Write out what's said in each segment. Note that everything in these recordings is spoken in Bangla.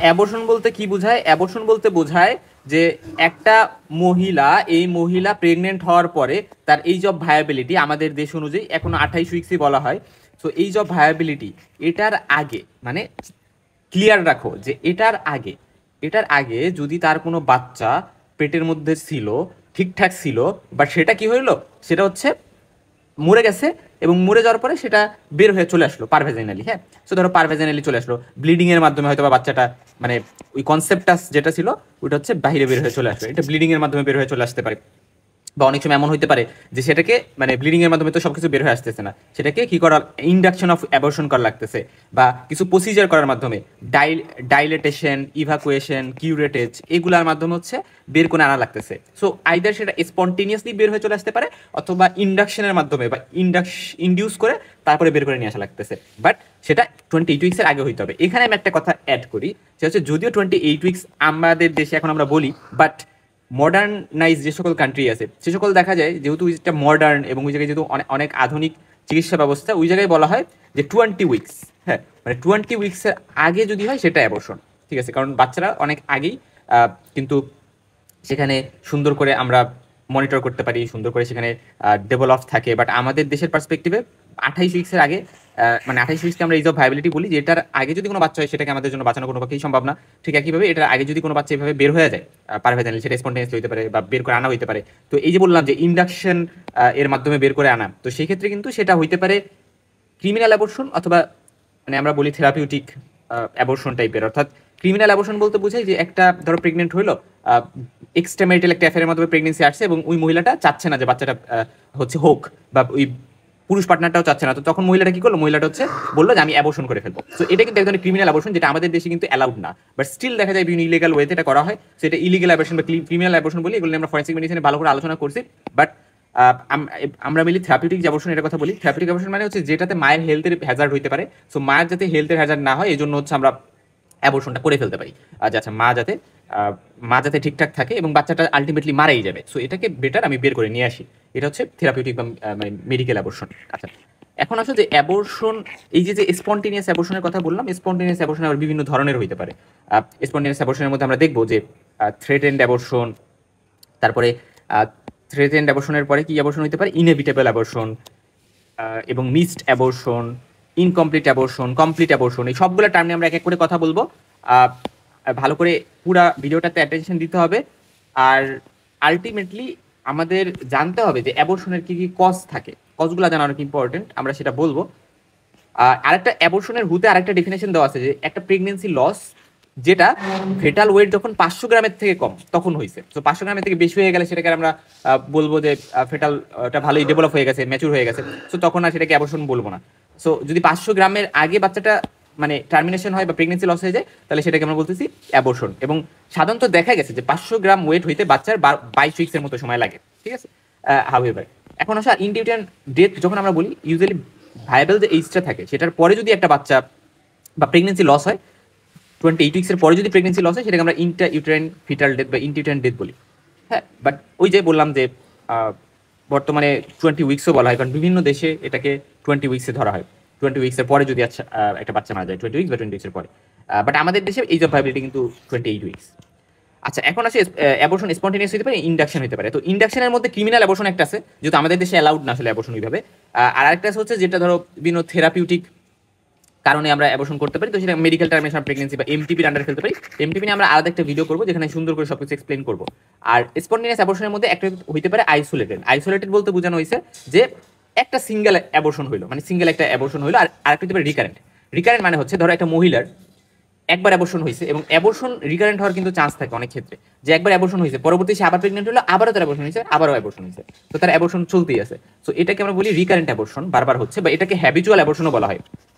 অ্যাবর্শন বলতে কি বোঝায়? অ্যাবর্শন বলতে বোঝায় যে একটা মহিলা প্রেগনেন্ট হওয়ার পরে তার এইজ অফ ভায়াবিলিটি আমাদের দেশ অনুযায়ী এখন 28 উইক্সই বলা হয়। সো এইজ অফ ভায়াবিলিটি এটার আগে, মানে ক্লিয়ার রাখো যে এটার আগে যদি তার কোনো বাচ্চা পেটের মধ্যে ছিল, ঠিকঠাক ছিল, বাট সেটা কি হইলো, সেটা হচ্ছে মরে গেছে, এবং মরে যাওয়ার পরে সেটা বের হয়ে চলে আসলো পারভেজাইনালি। হ্যাঁ, সো ধরো পারভেজাইনালি চলে আসলো, ব্লিডিং এর মাধ্যমে হয়তো বা বাচ্চাটা, মানে ওই কনসেপ্টটা যেটা ছিল ওটা হচ্ছে বাইরে বের হয়ে চলে আসলো, এটা ব্লিডিং এর মাধ্যমে বের হয়ে চলে আসতে পারে। বা অনেক সময় এমন হতে পারে যে সেটাকে, মানে ব্লিডিং এর মাধ্যমে তো সবকিছু বের হয়ে আসতেছে না, সেটাকে কি করা, ইন্ডাকশন অফ অ্যাবর্শন করা লাগতেছে, বা কিছু প্রসিজার করার মাধ্যমে ডাইলেটেশন, ইভাকুয়েশন, কিউরেটেজ, এগুলার মাধ্যমে হচ্ছে বের করে আনা লাগতেছে। সো আইদার সেটা স্পন্টেনিয়াসলি বের হয়ে চলে আসতে পারে, অথবা ইন্ডাকশনের মাধ্যমে বা ইন্ডিউস করে তারপরে বের করে নিয়ে আসা লাগতেছে। বাট সেটা 28 উইক্সের আগে হইতে হবে। এখানে আমি একটা কথা অ্যাড করি, সেটা হচ্ছে যদিও 28 উইক্স আমাদের দেশে এখন আমরা বলি, বাট মডার্নাইজ যে সকল কান্ট্রি আছে সে সকল দেখা যায় যেহেতু এটা মডার্ন এবং ওই জায়গায় যেহেতু অনেক আধুনিক চিকিৎসা ব্যবস্থা, ওই জায়গায় বলা হয় যে 20 উইক্স। হ্যাঁ, মানে 20 উইক্সের আগে যদি হয় সেটা অ্যাবর্শন, ঠিক আছে, কারণ বাচ্চারা অনেক আগেই কিন্তু সেখানে সুন্দর করে আমরা মনিটর করতে পারি, সুন্দর করে সেখানে ডেভেলপ থাকে। বাট আমাদের দেশের পার্সপেক্টিভে 28 উইক্সের আগে, মানে 28 উইক্সকে আমরা ইজ অফ ভায়াবিলিটি বলি, যে এটার আগে যদি কোনো বাচ্চা হয় সেটাকে আমাদের জন্য বাঁচানো কোনো পক্ষেই সম্ভব না। ঠিক একইভাবে এটার আগে যদি কোনো বাচ্চা এভাবে বের হয়ে যায় পারভেজাইনালি, সেটা স্পন্টেনিয়াসলি হতে পারে বা বের করে আনা হইতে পারে। তো এই যে বললাম যে ইন্ডাকশন এর মাধ্যমে বের করে আনা, তো সেই ক্ষেত্রে কিন্তু সেটা হইতে পারে ক্রিমিনাল অ্যাবর্শন, অথবা মানে আমরা বলি থেরাপিউটিক অ্যাবর্শন টাইপের। অর্থাৎ ক্রিমিনাল অ্যাবর্শন বলতে বোঝায় যে একটা ধরো প্রেগনেন্ট হইলো, এক্সট্রামেরিটাল একটা অ্যাফেয়ারের মাধ্যমে প্রেগনেন্সি আসছে, এবং ওই মহিলাটা চাচ্ছে না যে বাচ্চাটা হচ্ছে হোক, বা ওই পুরুষ পার্টনারটাও চাচ্ছে না, তো তখন মহিলাটা কি করলো, মহিলাটা হচ্ছে বললো যে আমি অ্যাবর্শন করে ফেলবো। তো এটা কিন্তু এক ধরনের ক্রিমিনাল অ্যাবর্শন, যেটা আমাদের দেশে কিন্তু অ্যালাউড না, বাট স্টিল দেখা যায় বিভিন্ন ইলিগাল ওয়েতে এটা করা হয়। সো এটা ইলিগাল অ্যাবর্শন বা ক্রিমিনাল অ্যাবর্শন বলি, এগুলো আমরা ফরেন্সিক মেডিসিনে ভালো করে আলোচনা করছি। বাট আমরা মিলি থেরাপিউটিক যে অ্যাবর্শন এর কথা বলি। থেরাপিউটিক অ্যাবর্শন মানে হচ্ছে যেটাতে মায়ের হেলথের হ্যাজার্ড হইতে পারে। সো মায়ের যাতে হেলথের হ্যাজার্ড না হয় এই জন্য হচ্ছে আমরা অ্যাবর্শনটা করে ফেলতে পারি। আচ্ছা, মা যাতে ঠিকঠাক থাকে এবং বাচ্চাটা আলটিমেটলি মারাই যাবে, সো এটাকে বেটার আমি বের করে নিয়ে আসি। এটা হচ্ছে থেরাপিউটিক বা মানে মেডিকেল অ্যাবর্শন। আচ্ছা, এখন আসলে যে অ্যাবর্শন, এই যে স্পন্টেনিয়াস অ্যাবর্শনের কথা বললাম, স্পন্টেনিয়াস অ্যাবর্শন আবার বিভিন্ন ধরনের হইতে পারে। স্পন্টেনিয়াস অ্যাবর্শনের মধ্যে আমরা দেখবো যে থ্রেটেন্ড অ্যাবর্শন, তারপরে থ্রেটেন্ড অ্যাবর্শনের পরে কি অ্যাবর্শন হইতে পারে, ইনএভিটেবল অ্যাবর্শন, এবং missed abortion, incomplete abortion, complete abortion, এই সবগুলো টার্ম নিয়ে আমরা এক এক করে কথা বলবো। ভালো করে পুরা ভিডিওটাতে অ্যাটেনশন দিতে হবে। আর আলটিমেটলি আমাদের জানতে হবে যে অ্যাবর্শনের কি কি কজ থাকে, কজগুলো জানা অনেক ইম্পর্টেন্ট, আমরা সেটা বলবো। আরেকটা অ্যাবর্শনের হুতে আরেকটা ডেফিনেশন দেওয়া আছে যে একটা প্রেগনেন্সি লস যেটা ফেটাল ওয়েট যখন 500 গ্রামের থেকে কম তখন হয়েছে। তো 500 গ্রামের থেকে বেশি হয়ে গেলে সেটাকে আমরা বলবো যে ফেটালটা ভালোই ডেভেলপ হয়ে গেছে, ম্যাচুর হয়ে গেছে, সো তখন আর সেটাকে অ্যাবর্শন বলবো না। সো যদি 500 গ্রামের আগে বাচ্চাটা মানে টার্মিনেশন হয় বা প্রেগনেন্সি লস হয়ে যায়, তাহলে সেটাকে আমরা বলতেছি অ্যাবর্শন। এবং সাধারণত দেখা গেছে যে 500 গ্রাম ওয়েট হইতে বাচ্চার 22 উইক্সের মতো সময় লাগে, ঠিক আছে। হাউএভার এখন আসলে ইনটিউটেরিয়ান ডেথ যখন আমরা বলি, ইউজুয়ালি ভায়াবল যে এইজটা থাকে সেটার পরে যদি একটা বাচ্চা বা প্রেগনেন্সি লস হয়, 28 উইক্সের পরে যদি প্রেগনেন্সি লস হয়, সেটাকে আমরা ইন্টার ইউটেরাইন ফিটাল ডেথ বা ইনটিউটেরিয়ান ডেথ বলি। হ্যাঁ, বাট ওই যে বললাম যে বর্তমানে 20 উইক্সও বলা হয়, কারণ বিভিন্ন দেশে এটাকে 20 উইক্সে ধরা হয়। 20 উইক্সের পরে যদি আচ্ছা একটা বাচ্চা মারা যায় 20 উইক্স বা 20 উইক্সের পরে, বাট আমাদের দেশে এইজ অফ ভায়াবিলিটি কিন্তু 28 উইক্স। আচ্ছা, এখন আসে অ্যাবর্শন স্পন্টেনিয়াস হতে পারে, ইন্ডাকশন হতে পারে। তো ইন্ডাকশনের মধ্যে ক্রিমিনাল অ্যাবর্শন একটা আছে, যেহেতু আমাদের দেশে অ্যালাউড না আসলে অ্যাবর্শন ওইভাবে। আর আরেকটা হচ্ছে যেটা ধরো বিভিন্ন থেরাপিউটিক কারণে আমরা অ্যাবর্শন করতে পারি, তো সেটা মেডিকেল টার্মিনেশন প্রেগনেন্সি বা এমটিপির আন্ডারে ফেলতে পারি। এমটিপি নিয়ে আমরা আলাদা একটা ভিডিও করবো যেখানে সুন্দর করে সবকিছু এক্সপ্লেন করবো। আর স্পন্টেনিয়াস অ্যাবর্শনের মধ্যে একটা হইতে পারে আইসোলেটেড বলতে বোঝানো হয়েছে যে একটা সিঙ্গেল অ্যাবর্শন হইলো, মানে সিঙ্গেল একটা অ্যাবর্শন হইলো। আর আরেকটা হতে পারে রিকারেন্ট মানে হচ্ছে ধরো একটা মহিলার একবার অ্যাবর্শন হয়েছে, এবং অ্যাবর্শন রিকারেন্ট হওয়ার কিন্তু চান্স থাকে অনেক ক্ষেত্রে, যে একবার অ্যাবর্শন হয়েছে পরবর্তী সে আবার প্রেগনেন্ট হলো, আবারও তার অ্যাবর্শন হয়েছে, আবারও অ্যাবর্শন হয়েছে, তো তার অ্যাবর্শন চলতেই আছে। তো এটাকে আমরা বলি রিকারেন্ট অ্যাবর্শন, বারবার হচ্ছে, বা এটাকে হ্যাবিচুয়াল অ্যাবর্শনও বলা হয়।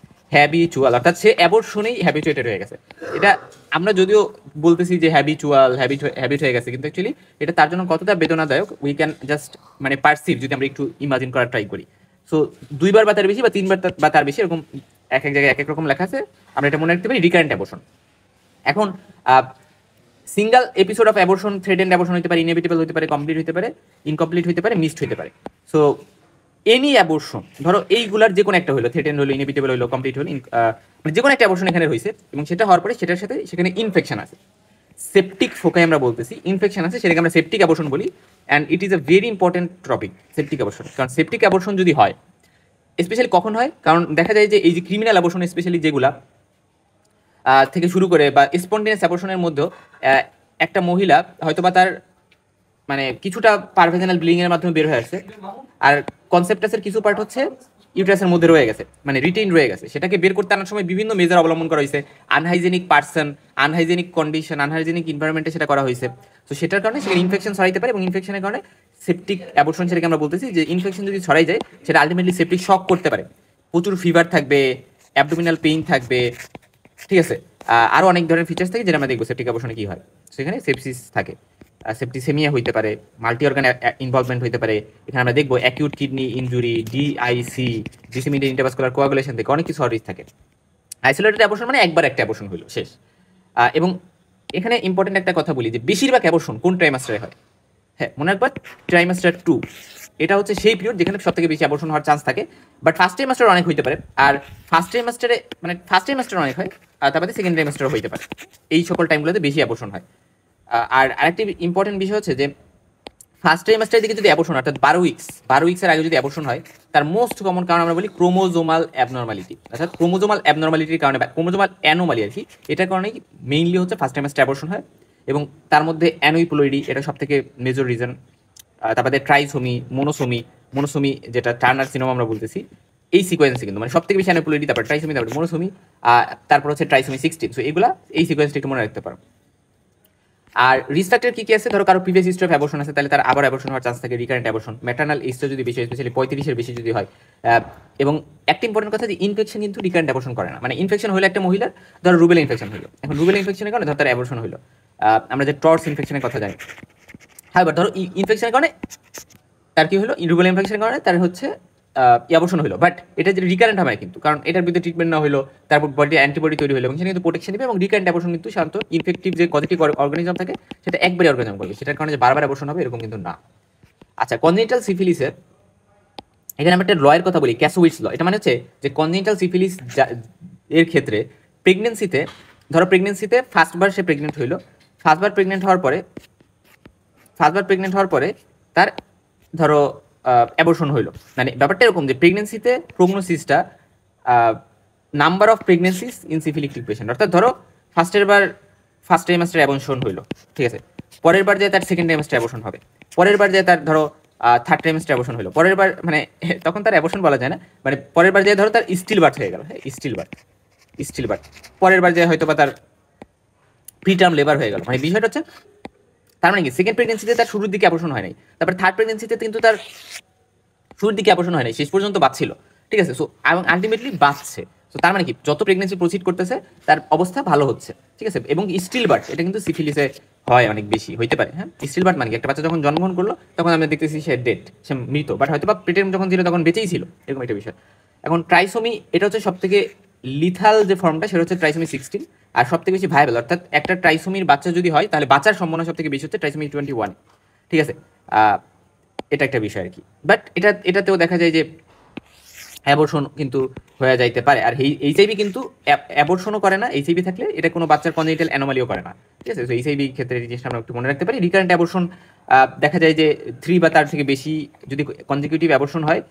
হ্যাবিচুয়াল অর্থাৎ সে অ্যাবর্শনেই হ্যাবিচুয়েটেড হয়ে গেছে। এটা আমরা যদিও বলতেছি যে হ্যাবিট হয়ে গেছে, কিন্তু অ্যাকচুয়ালি এটা তার জন্য কতটা বেদনাদায়ক উই ক্যান জাস্ট মানে পারসিভ যদি আমরা একটু ইমাজিন করার ট্রাই করি। সো 2বার বা তার বেশি বা 3বার বা তার বেশি, এরকম এক এক জায়গায় এক এক রকম লেখা আছে, আমরা এটা মনে রাখতে পারি রিকারেন্ট অ্যাবর্শন। এখন single episode of abortion threatened abortion হতে পারে, ইনএভিটেবল হতে পারে, কমপ্লিট হতে পারে, ইনকমপ্লিট হতে পারে, মিসড হতে পারে। সো এনি অ্যাবর্শন, ধরো এইগুলার যে কোনো একটা হলো, থ্রেটেন হলো, ইনএভিটেবল হলো, কমপ্লিট হলো, মানে যে কোনো একটা অ্যাবর্শন এখানে হয়েছে এবং সেটা হওয়ার পরে সেটার সাথে সেখানে ইনফেকশন আছে, সেপটিক ফোকাই আমরা বলতেছি, ইনফেকশন আছে, সেটাকে আমরা সেপটিক অ্যাবর্শন বলি। And it is a very important topic septic abortion. কারণ সেপটিক অ্যাবর্শন যদি হয়, স্পেশালি কখন হয়, কারণ দেখা যায় যে এই যে ক্রিমিনাল অ্যাবর্শন স্পেশালি যেগুলা থেকে শুরু করে বা স্পন্টেনিয়াস অ্যাবর্শনের মধ্যেও একটা মহিলা হয়তোবা তার মানে কিছুটা পারভেজানাল ব্লিডিং এর মাধ্যমে বের হয়ে আসছে, আর কনসেপ্টাসের কিছু পার্ট হচ্ছে ইউট্রাসের মধ্যে রয়ে গেছে, মানে রিটেইন রয়ে গেছে, সেটাকে বের করতে আনার সময় বিভিন্ন মেজার অবলম্বন করা হয়েছে, unhygienic person, unhygienic condition, unhygienic এনভায়রনমেন্টে সেটা করা হয়েছে। তো সেটার কারণে সেখানে ইনফেকশন ছড়াইতে পারে এবং ইনফেকশনের কারণে সেপটিক অ্যাবর্শন, সেটাকে আমরা বলতেছি যে ইনফেকশন যদি ছড়াই যায় সেটা আলটিমেটলি সেপটিক শক করতে পারে, প্রচুর ফিভার থাকবে, অ্যাবডোমিনাল পেইন থাকবে, ঠিক আছে, আরো অনেক ধরনের ফিচার্স থাকে যেটা আমরা দেখবো সেপটিক অ্যাবর্শনে কি হয়। সেখানে সেপসিস থাকে, সেপ্টিসেমিয়া হইতে পারে, মাল্টি অর্গান ইনভলভমেন্ট হইতে পারে, এখানে আমরা দেখবো acute kidney injury, DIC, disseminated intervascular coagulation থেকে অনেক কিছু রিস্ক থাকে। আইসোলেটেড অ্যাবর্শন মানে একবার একটা অ্যাবর্শন হলো শেষ। এবং এখানে ইম্পর্টেন্ট একটা কথা বলি যে বেশিরভাগ অ্যাবর্শন কোন ট্রাইমাস্টারে হয়? হ্যাঁ, মনে রাখবা ট্রাইমাস্টার 2 এটা হচ্ছে সেই পিরিয়ড যেখানে সব থেকে বেশি অ্যাবর্শন হওয়ার চান্স থাকে। বাট ফার্স্ট ট্রাইমাস্টার অনেক হইতে পারে, আর ফার্স্ট ট্রাইমাস্টারে মানে ফার্স্ট ট্রাইমাস্টার অনেক হয়, আর তারপরে সেকেন্ড ট্রাইমাস্টার হইতে পারে, এই সকল টাইমগুলোতে বেশি অ্যাবর্শন হয়। আর আরেকটি ইম্পর্টেন্ট বিষয় হচ্ছে যে ফার্স্ট ট্রাইমাস্টারের দিকে যদি অ্যাবর্শন অর্থাৎ 12 উইক্সের আগে যদি অ্যাবর্শন হয়, তার মোস্ট কমন কারণ আমরা বলি ক্রোমোজোমাল অ্যাবনর্মালিটি, অর্থাৎ ক্রোমোজোমাল অ্যাবনর্মালিটির কারণে, ক্রোমোজোমাল অ্যানোমালি আর কি, এটার কারণেই মেইনলি হচ্ছে ফার্স্ট ট্রাইমাস্টার অ্যাবর্শন হয়। এবং তার মধ্যে অ্যানোইপোলয়েডি এটা সব থেকে মেজর রিজন, তারপরে ট্রাইসোমি, মোনোসোমি যেটা টার্নার সিনোম আমরা বলতেছি, এই সিকোয়েন্সে কিন্তু মানে সব থেকে বেশি অ্যানোইপোলয়েডি, তারপর ট্রাইসোমি, তারপর মোনোসোমি, তারপর হচ্ছে ট্রাইসোমি 16। সো এগুলা এই সিকোয়েন্সটা একটু মনে রাখতে পারো। আর রিস্ট্রাক্টের কি কি আছে, ধরো কারো প্রিভিয়াস হিস্ট্রি অফ অ্যাবর্শন আছে, তাহলে তার আবার অ্যাবর্শন হওয়ার চান্স থাকে, রিকারেন্ট অ্যাবর্শন, ম্যাটার্নাল এজটা যদি বেশি হয়, স্পেশালি 35-এর বেশি যদি হয়। এবং একটা ইম্পর্টেন্ট কথা যে ইনফেকশন কিন্তু রিকারেন্ট অ্যাবর্শন করে না, মানে ইনফেকশন হলে একটা মহিলার ধরো রুবেলা ইনফেকশন হলো, এখন রুবেলা ইনফেকশনের কারণে ধরো তার অ্যাবর্শন হলো, আমরা যে টর্স ইনফেকশনের কথা জানি, হ্যাঁ, এবার ধরো ইনফেকশনের কারণে তার কি হলো, রুবেলা ইনফেকশনের কারণে তার হচ্ছে অ্যাবর্শন হলো, বাট এটা যে রিকারেন্ট হবে কিন্তু, কারণ এটার বিরুদ্ধে ট্রিটমেন্ট না হলো, তারপর বডি অ্যান্টিবডি তৈরি হলো এবং সেটা কিন্তু প্রোটেকশন দিবে, এবং রিকারেন্ট অ্যাবর্শন কিন্তু সাধারণত ইনফেক্টিভ যে পজিটিভ অর্গানিজম থাকে সেটা একবারই অর্গানিজম করবে, সেটার কারণে যে বারবার অ্যাবর্শন হবে এরকম কিন্তু না। আচ্ছা, কনজেনিটাল সিফিলিসের এখানে আমরা একটা লয়ের কথা বলি, ক্যাসোউইটস ল। এটা মানে হচ্ছে যে কনজেনিটাল সিফিলিস এর ক্ষেত্রে প্রেগনেন্সিতে ফার্স্টবার সে প্রেগনেন্ট হইলো, ফার্স্টবার প্রেগনেন্ট হওয়ার পরে তার ধরো অ্যাবর্শন হইলো, মানে ব্যাপারটা এরকম যে প্রেগনেন্সিতে প্রগনোসিসটা number of pregnancies in syphilitic patient, অর্থাৎ ধরো ফার্স্ট ট্রাইমাস্টার অ্যাবর্শন হইলো, ঠিক আছে, পরের বার যে তার সেকেন্ড ট্রাইমাস্টার অ্যাবর্শন হবে, পরের বার যে তার ধরো থার্ড ট্রাইমাস্টার অ্যাবর্শন হলো, পরের বার মানে তখন তার অ্যাবর্শন বলা যায় না, মানে পরের বার যে ধরো তার স্টিল বার্থ হয়ে গেল, হ্যাঁ স্টিল বার্থ, পরের বার যে হয়তো বা তার প্রিটার্ম লেবার হয়ে গেল, মানে বিষয়টা হচ্ছে তার মানে কি সেকেন্ড প্রেগনেন্সিতে তার শুরুর দিকে অ্যাবর্শন হয় নাই, তারপর থার্ড প্রেগনেন্সিতে কিন্তু তার শুরুর দিকে অ্যাবর্শন হয় নাই, শেষ পর্যন্ত বাঁচছিল, ঠিক আছে, সো এবং আলটিমেটলি বাঁচছে। তো তার মানে কি যত প্রেগনেন্সি প্রসিড করতেছে তার অবস্থা ভালো হচ্ছে, ঠিক আছে। এবং স্টিল বার্থ এটা কিন্তু সিফিলিসে হয় অনেক বেশি হইতে পারে, হ্যাঁ, স্টিল বার্থ মানে একটা বাচ্চা যখন জন্মগ্রহণ করলো তখন আমরা দেখতেছি সে ডেড, সে মৃত, বাট হয়তো বা পেটের যখন ছিল তখন বেঁচেই ছিল, এরকম একটা বিষয়। এখন ট্রাইসোমি এটা হচ্ছে সব থেকে লিথাল যে ফর্মটা, সেটা হচ্ছে ট্রাইসোমি 16, আর সব থেকে বেশি ভাইবেল, অর্থাৎ একটা ট্রাইসোমির বাচ্চা যদি হয় তাহলে বাঁচার সম্ভাবনা সব থেকে বেশি হচ্ছে ট্রাইসোমি 21, ঠিক আছে। এটা একটা বিষয় আর কি, বাট এটাতেও দেখা যায় যে অ্যাবর্শন কিন্তু হয়ে যাইতে পারে। আর এইচআইভি কিন্তু অ্যাবর্শনও করে না, এইচআইভি থাকলে এটা কোনো বাচ্চার কনজেনিটাল অ্যানোমালিও করে না, ঠিক আছে। তো এইচআইভি ক্ষেত্রে এই জিনিসটা আমরা একটু মনে রাখতে পারি। রিকারেন্ট অ্যাবর্শন দেখা যায় যে 3 বা তার থেকে বেশি যদি কনজিকিউটিভ অ্যাবর্শন হয়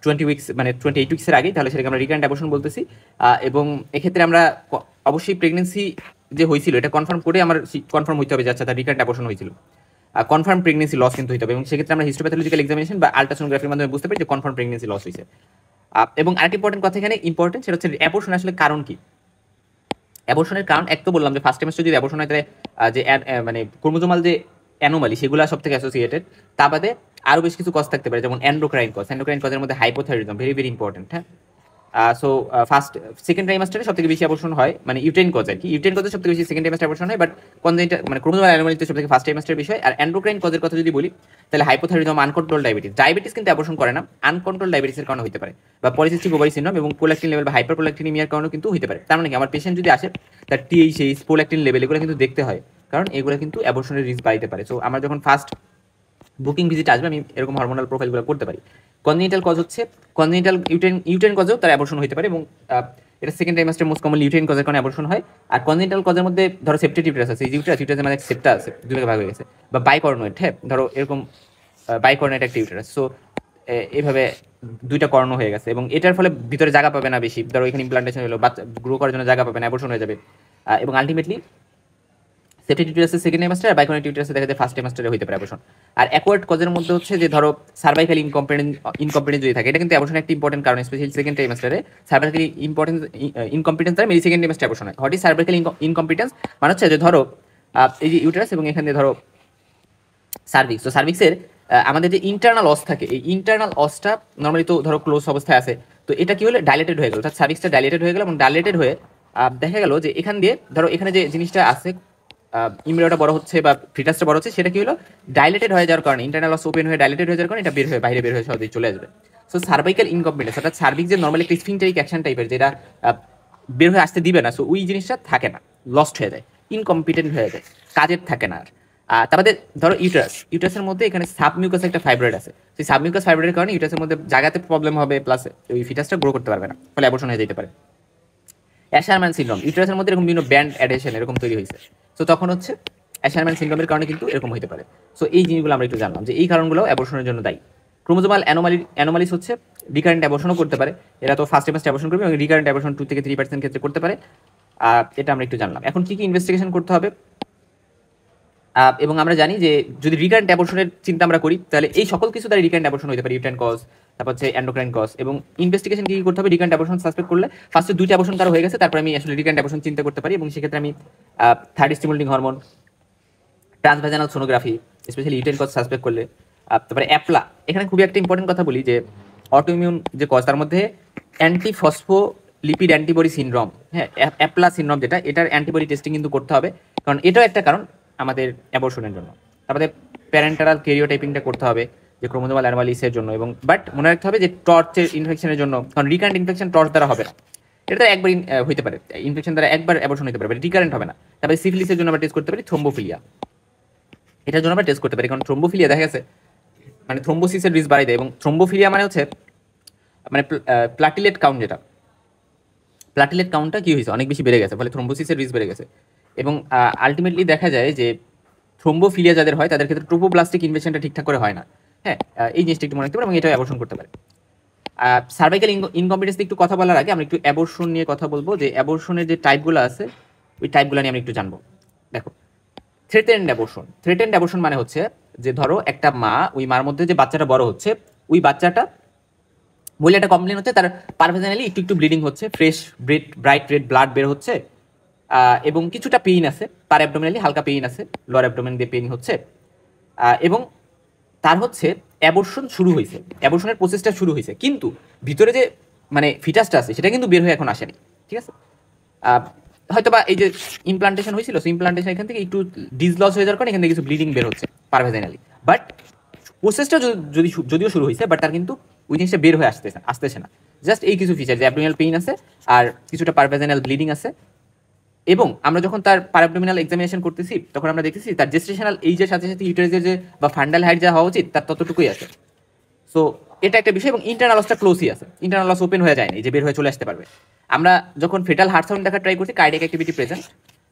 20 উইক্স মানে 28 উইক্সের আগেই, তাহলে সেটাকে আমরা রিকারেন্ট অ্যাবর্শন বলতেছি। এবং এক্ষেত্রে আমরা অবশ্যই প্রেগনেন্সি যে হয়েছিল এটা কনফার্ম করে আমার কনফার্ম হইতে হবে যে আচ্ছা তার রিকারেন্ট অ্যাবর্শন হয়েছিল, কনফার্ম প্রেগনেন্সি লস কিন্তু হইতে হবে, এবং সেক্ষেত্রে আমরা হিস্টোপ্যাথোলজিক্যাল এক্সামিনেশন বা আল্ট্রাসোনোগ্রাফির মাধ্যমে বুঝতে পারি যে কনফার্ম প্রেগনেন্সি লস হয়েছে। এবং আরেকটি ইম্পর্টেন্ট কথা এখানে ইম্পর্টেন্ট, সেটা হচ্ছে অ্যাবর্শন আসলে কারণ কি। অ্যাবর্শনের কারণ এক তো বললাম যে ফার্স্ট ট্রাইমাস্টার যদি অ্যাবর্শন হয় তাহলে যে মানে ক্রোমোজোমাল যে অ্যানোমালি সেগুলো সব থেকে অ্যাসোসিয়েটেড, তা বাদে আরও বেশ কিছু কজ থাকতে পারে, যেমন এন্ডোক্রাইন কজের মধ্যে হাইপোথাইরয়েডিজম ভেরি ভেরি ইম্পর্টেন্ট, হ্যাঁ। সো সেকেন্ড ট্রাইমাস্টারে সব থেকে বেশি অ্যাবর্শন হয়, মানে ইউটেন কজ আর কি, ইউটেন কজের সব থেকে বেশি সেকেন্ড ট্রাইমাস্টার অ্যাবর্শন হয়, বাট কনজেনিটাল মানে ক্রোমোজোমাল অ্যানোমালিতে সব থেকে ফার্স্ট ট্রাইমাস্টার বিষয়। আর এন্ডোক্রাইন কজের কথা যদি বলি তাহলে হাইপোথাইরয়েডিজম, আনকন্ট্রোল ডায়াবেটিস কিন্তু অ্যাবর্শন করে না, আনকন্ট্রোল ডায়াবেটিসের কারণে হতে পারে, বা পলিসিস্টিক ওভারি সিনড্রোম এবং প্রোল্যাকটিন লেভেল বা হাইপারপ্রোল্যাকটিনিমিয়ার কারণেও কিন্তু হতে পারে। তার মানে কি আমার পেশেন্ট যদি আসে তার টিএইচএইচ, প্রোল্যাকটিন লেভেল এগুলো কিন্তু দেখতে হয়, কারণ এগুলো কিন্তু অ্যাবর্শনের রিস্ক বাড়াইতে পারে। সো আমরা যখন ফার্স্ট বুকিং ভিজিট আসবে, আমি এরকম হরমোনাল প্রোফাইলগুলো করতে পারি। কনজেনিটাল কজ হচ্ছে কনজেনিটাল ইউটেন কজেও তার অ্যাবর্শন হতে পারে, এবং এটা সেকেন্ড ট্রাইমাস্টার মোস্ট কমনলি ইউটেন কজের কারণে অ্যাবর্শন হয়। আর কনজেনিটাল কজের মধ্যে ধরো সেপ্টেটিভ ইউটেরাস আছে, এই ইউটেরাসের মানে সেপ্টা আছে, দুই ভাগে ভাগ হয়ে গেছে, বা বাইকর্নয়েড, হ্যাঁ ধরো এরকম বাইকর্নয়েড একটা ইউটেরাস। সো এইভাবে দুইটা কর্ণ হয়ে গেছে, এবং এটার ফলে ভিতরে জায়গা পাবে না বেশি, ধরো এখানে ইমপ্লান্টেশন হলো, বাচ্চা গ্রো করার জন্য জায়গা পাবে না, অ্যাবর্শন হয়ে যাবে। এবং আলটিমেটলি সেপ্টেটিভ ইউটেরাসের সেকেন্ড ট্রাইমাস্টার আর বাইকর্নয়েড ইউটেরাসে দেখা যায় ফার্স্ট ট্রাইমাস্টারে হতে পারে অ্যাবর্শন। আর অ্যাকোয়ার্ড কজের মধ্যে হচ্ছে যে ধরো সার্ভাইকাল ইনকম্পিটেন্স যদি থাকে, এটা কিন্তু অ্যাবর্শন একটা ইম্পর্টেন্ট কারণ, স্পেশালি সেকেন্ড ট্রাইমাস্টারে সার্ভাইকাল ইনকম্পিটেন্স দ্বারা মেবি সেকেন্ড ট্রাইমাস্টারে অ্যাবর্শন হয়। What is cervical incompetence? মানে হচ্ছে যে ধরো এই যে ইউটেরাস এবং এখানে ধরো সার্ভিক্স, তো সার্ভিক্সের আমাদের যে ইন্টারনাল অস থাকে, এই ইন্টারনাল অসটা নর্মালি তো ধরো ক্লোজ অবস্থায় আছে, তো এটা কি হলে ডাইলেটেড হয়ে গেল, অর্থাৎ সার্ভিক্সটা ডাইলেটেড হয়ে গেল, এবং ডাইলেটেড হয়ে দেখা গেল যে এখান দিয়ে ধরো এখানে যে জিনিসটা আছে, ইমব্রিওটা বড় হচ্ছে বা ফিটাসটা বড় হচ্ছে, সেটা কি হলো ডাইলেটেড হয়ে যাওয়ার কারণে, ইন্টারনাল অস ওপেন হয়ে ডাইলেটেড হয়ে যাওয়ার কারণে এটা বাইরে বের হয়ে সহজেই চলে আসবে। সো সার্ভাইকাল ইনকম্পিটেন্স, অর্থাৎ সার্ভিক্স যে নর্মালি একটা স্ফিংটারিক অ্যাকশন টাইপের, যেটা বের হয়ে আসতে দিবে না, সো ওই জিনিসটা থাকে না, লস্ট হয়ে যায়, ইনকম্পিটেন্ট হয়ে যায়, কাজের থাকে না আর। তারপরে ধরো ইউটারাসের মধ্যে এখানে সাবমিউকাস একটা ফাইব্রয়েড আছে, সেই সাবমিউকাস ফাইব্রয়েডের কারণে ইউটারাসের মধ্যে জায়গাতে প্রবলেম হবে, প্লাস ওই ফিটাসটা গ্রো করতে পারবে না, ফলে অ্যাবর্শন হয়ে যেতে পারে। অ্যাশারম্যান সিনড্রোম, ইউটারাসের মধ্যে এরকম বিভিন্ন ব্যান্ড অ্যাডহেশন এরকম তৈরি হয়েছে, সো তখন হচ্ছে অ্যাশারম্যান সিনড্রোমের কারণে কিন্তু এরকম হতে পারে। সো এই জিনিসগুলো আমরা একটু জানলাম যে এই কারণগুলো অ্যাবর্শনের জন্য দায়ী। ক্রোমোজোমাল অ্যানোমালিস হচ্ছে রিকারেন্ট অ্যাবর্শনও করতে পারে, এরা তো ফার্স্ট ট্রাইমাস্টারে অ্যাবর্শন করবে, এবং রিকারেন্ট অ্যাবর্শন 2 থেকে 3% ক্ষেত্রে করতে পারে। এটা আমরা একটু জানলাম। এখন কি কি ইনভেস্টিগেশন করতে হবে, এবং আমরা জানি যে যদি রিকারেন্ট অ্যাবর্শনের চিন্তা আমরা করি, তাহলে এই সকল কিছু দ্বারা রিকারেন্ট অ্যাবর্শন হতে পারে, ইউটেরাইন কজ, তারপর হচ্ছে এন্ডোক্রাইন কজ। এবং ইনভেস্টিগেশন কি করতে হবে, রিকারেন্ট অ্যাবর্শন সাসপেক্ট করলে ফার্স্টে 2টা অ্যাবর্শন কারো হয়ে গেছে, তারপরে আমি আসলে রিকারেন্ট অ্যাবর্শন চিন্তা করতে পারি, এবং সেক্ষেত্রে আমি third stimulating hormone, transvaginal sonography, specially uterine cause suspect করলে, তারপরে অ্যাপলা। এখানে খুবই একটা ইম্পর্টেন্ট কথা বলি যে অটোইমিউন যে কজ, তার মধ্যে অ্যান্টিফসফোলিপিড অ্যান্টিবডি সিনড্রোম, হ্যাঁ অ্যাপলা সিনড্রোম যেটা, এটার অ্যান্টিবডি টেস্টিং কিন্তু করতে হবে, কারণ এটাও একটা কারণ আমাদের অ্যাবর্শনের জন্য। তারপরে প্যারেন্টারাল ক্যারিওটাইপিংটা করতে হবে যে ক্রোমোজোমাল অ্যানোমালিসের জন্য, এবং বাট মনে রাখতে হবে যে টর্চের ইনফেকশনের জন্য, কারণ রিকারেন্ট ইনফেকশন টর্চ দ্বারা হবে না, এটা একবার হইতে পারে, ইনফেকশন দ্বারা একবার অ্যাবর্শন হতে পারে, রিকারেন্ট হবে না। তারপরে সিফিলিসের জন্য আমরা টেস্ট করতে পারি থ্রোম্বোফিলিয়া, এটার জন্য আমরা টেস্ট করতে পারি, কারণ থ্রোম্বোফিলিয়া দেখা গেছে মানে থ্রোম্বোসিসের রিস্ক বাড়াই দেয়, এবং থ্রোম্বোফিলিয়া মানে হচ্ছে মানে প্লাটিলেট কাউন্ট, যেটা প্লাটিলেট কাউন্টটা কি হয়েছে অনেক বেশি বেড়ে গেছে, ফলে থ্রোম্বোসিসের রিস্ক বেড়ে গেছে। এবং আলটিমেটলি দেখা যায় যে থ্রোম্বোফিলিয়া যাদের হয় তাদের ক্ষেত্রে ট্রোপোপ্লাস্টিক ইনভেশনটা ঠিকঠাক করে হয় না, হ্যাঁ এই জিনিসটা একটু মনে রাখতে পারে, এবং এটাও অ্যাবর্শন করতে পারে। সার্ভাইকাল ইনকম্পিটেন্স একটু কথা বলার আগে আমরা একটু অ্যাবর্শন নিয়ে কথা বলবো, যে অ্যাবর্শনের যে টাইপগুলো আছে ওই টাইপগুলো নিয়ে আমরা একটু জানবো। দেখো, থ্রেটেন্ড অ্যাবর্শন মানে হচ্ছে যে ধরো একটা মা, ওই মার মধ্যে যে বাচ্চাটা বড় হচ্ছে, ওই বাচ্চাটা মহিলাটা কমপ্লেন হচ্ছে তার পারভেজানালি একটু একটু ব্লিডিং হচ্ছে, ফ্রেশ ব্রাইট রেড ব্লাড বের হচ্ছে, এবং কিছুটা পেইন আছে, পার অ্যাবডোমিনালি হালকা পেইন আছে, লোয়ার অ্যাবডোমেন দিয়ে পেইন হচ্ছে, এবং তার হচ্ছে অ্যাবর্শন শুরু হয়েছে, অ্যাবর্শনের প্রসেসটা শুরু হয়েছে, কিন্তু ভিতরে যে মানে ফিটাসটা আছে সেটা কিন্তু বের হয়ে এখন আসেনি, ঠিক আছে। হয়তো বা এই যে ইমপ্লান্টেশন হয়েছিল, সো ইমপ্লান্টেশন এখান থেকে একটু ডিসলস হয়ে যাওয়ার কারণে এখান থেকে কিছু ব্লিডিং বের হচ্ছে পারভেজানালি, বাট প্রসেসটা যদিও শুরু হয়েছে, বাট তার কিন্তু ওই জিনিসটা বের হয়ে আসতেছে না, জাস্ট এই কিছু ফিচার যে অ্যাবডোমিনাল পেইন আছে আর কিছুটা পারভেজানাল ব্লিডিং আছে। এবং আমরা যখন তার পারঅ্যাবডোমিনাল এক্সামিনেশন করতেছি তখন আমরা দেখতেছি তার জেস্টেশনাল এইজের সাথে সাথে ইউটেরাসের যে বা ফান্ডাল হাইট যা হওয়া উচিত তার ততটুকুই আছে। সো এটা একটা বিষয়, এবং ইন্টারনাল লসটা ক্লোজই আছে, ইন্টারনাল লস ওপেন হয়ে যায়নি যে বের হয়ে চলে আসতে পারবে। আমরা যখন ফেটাল হার্ট সাউন্ড দেখা ট্রাই করছি, cardiac activity present,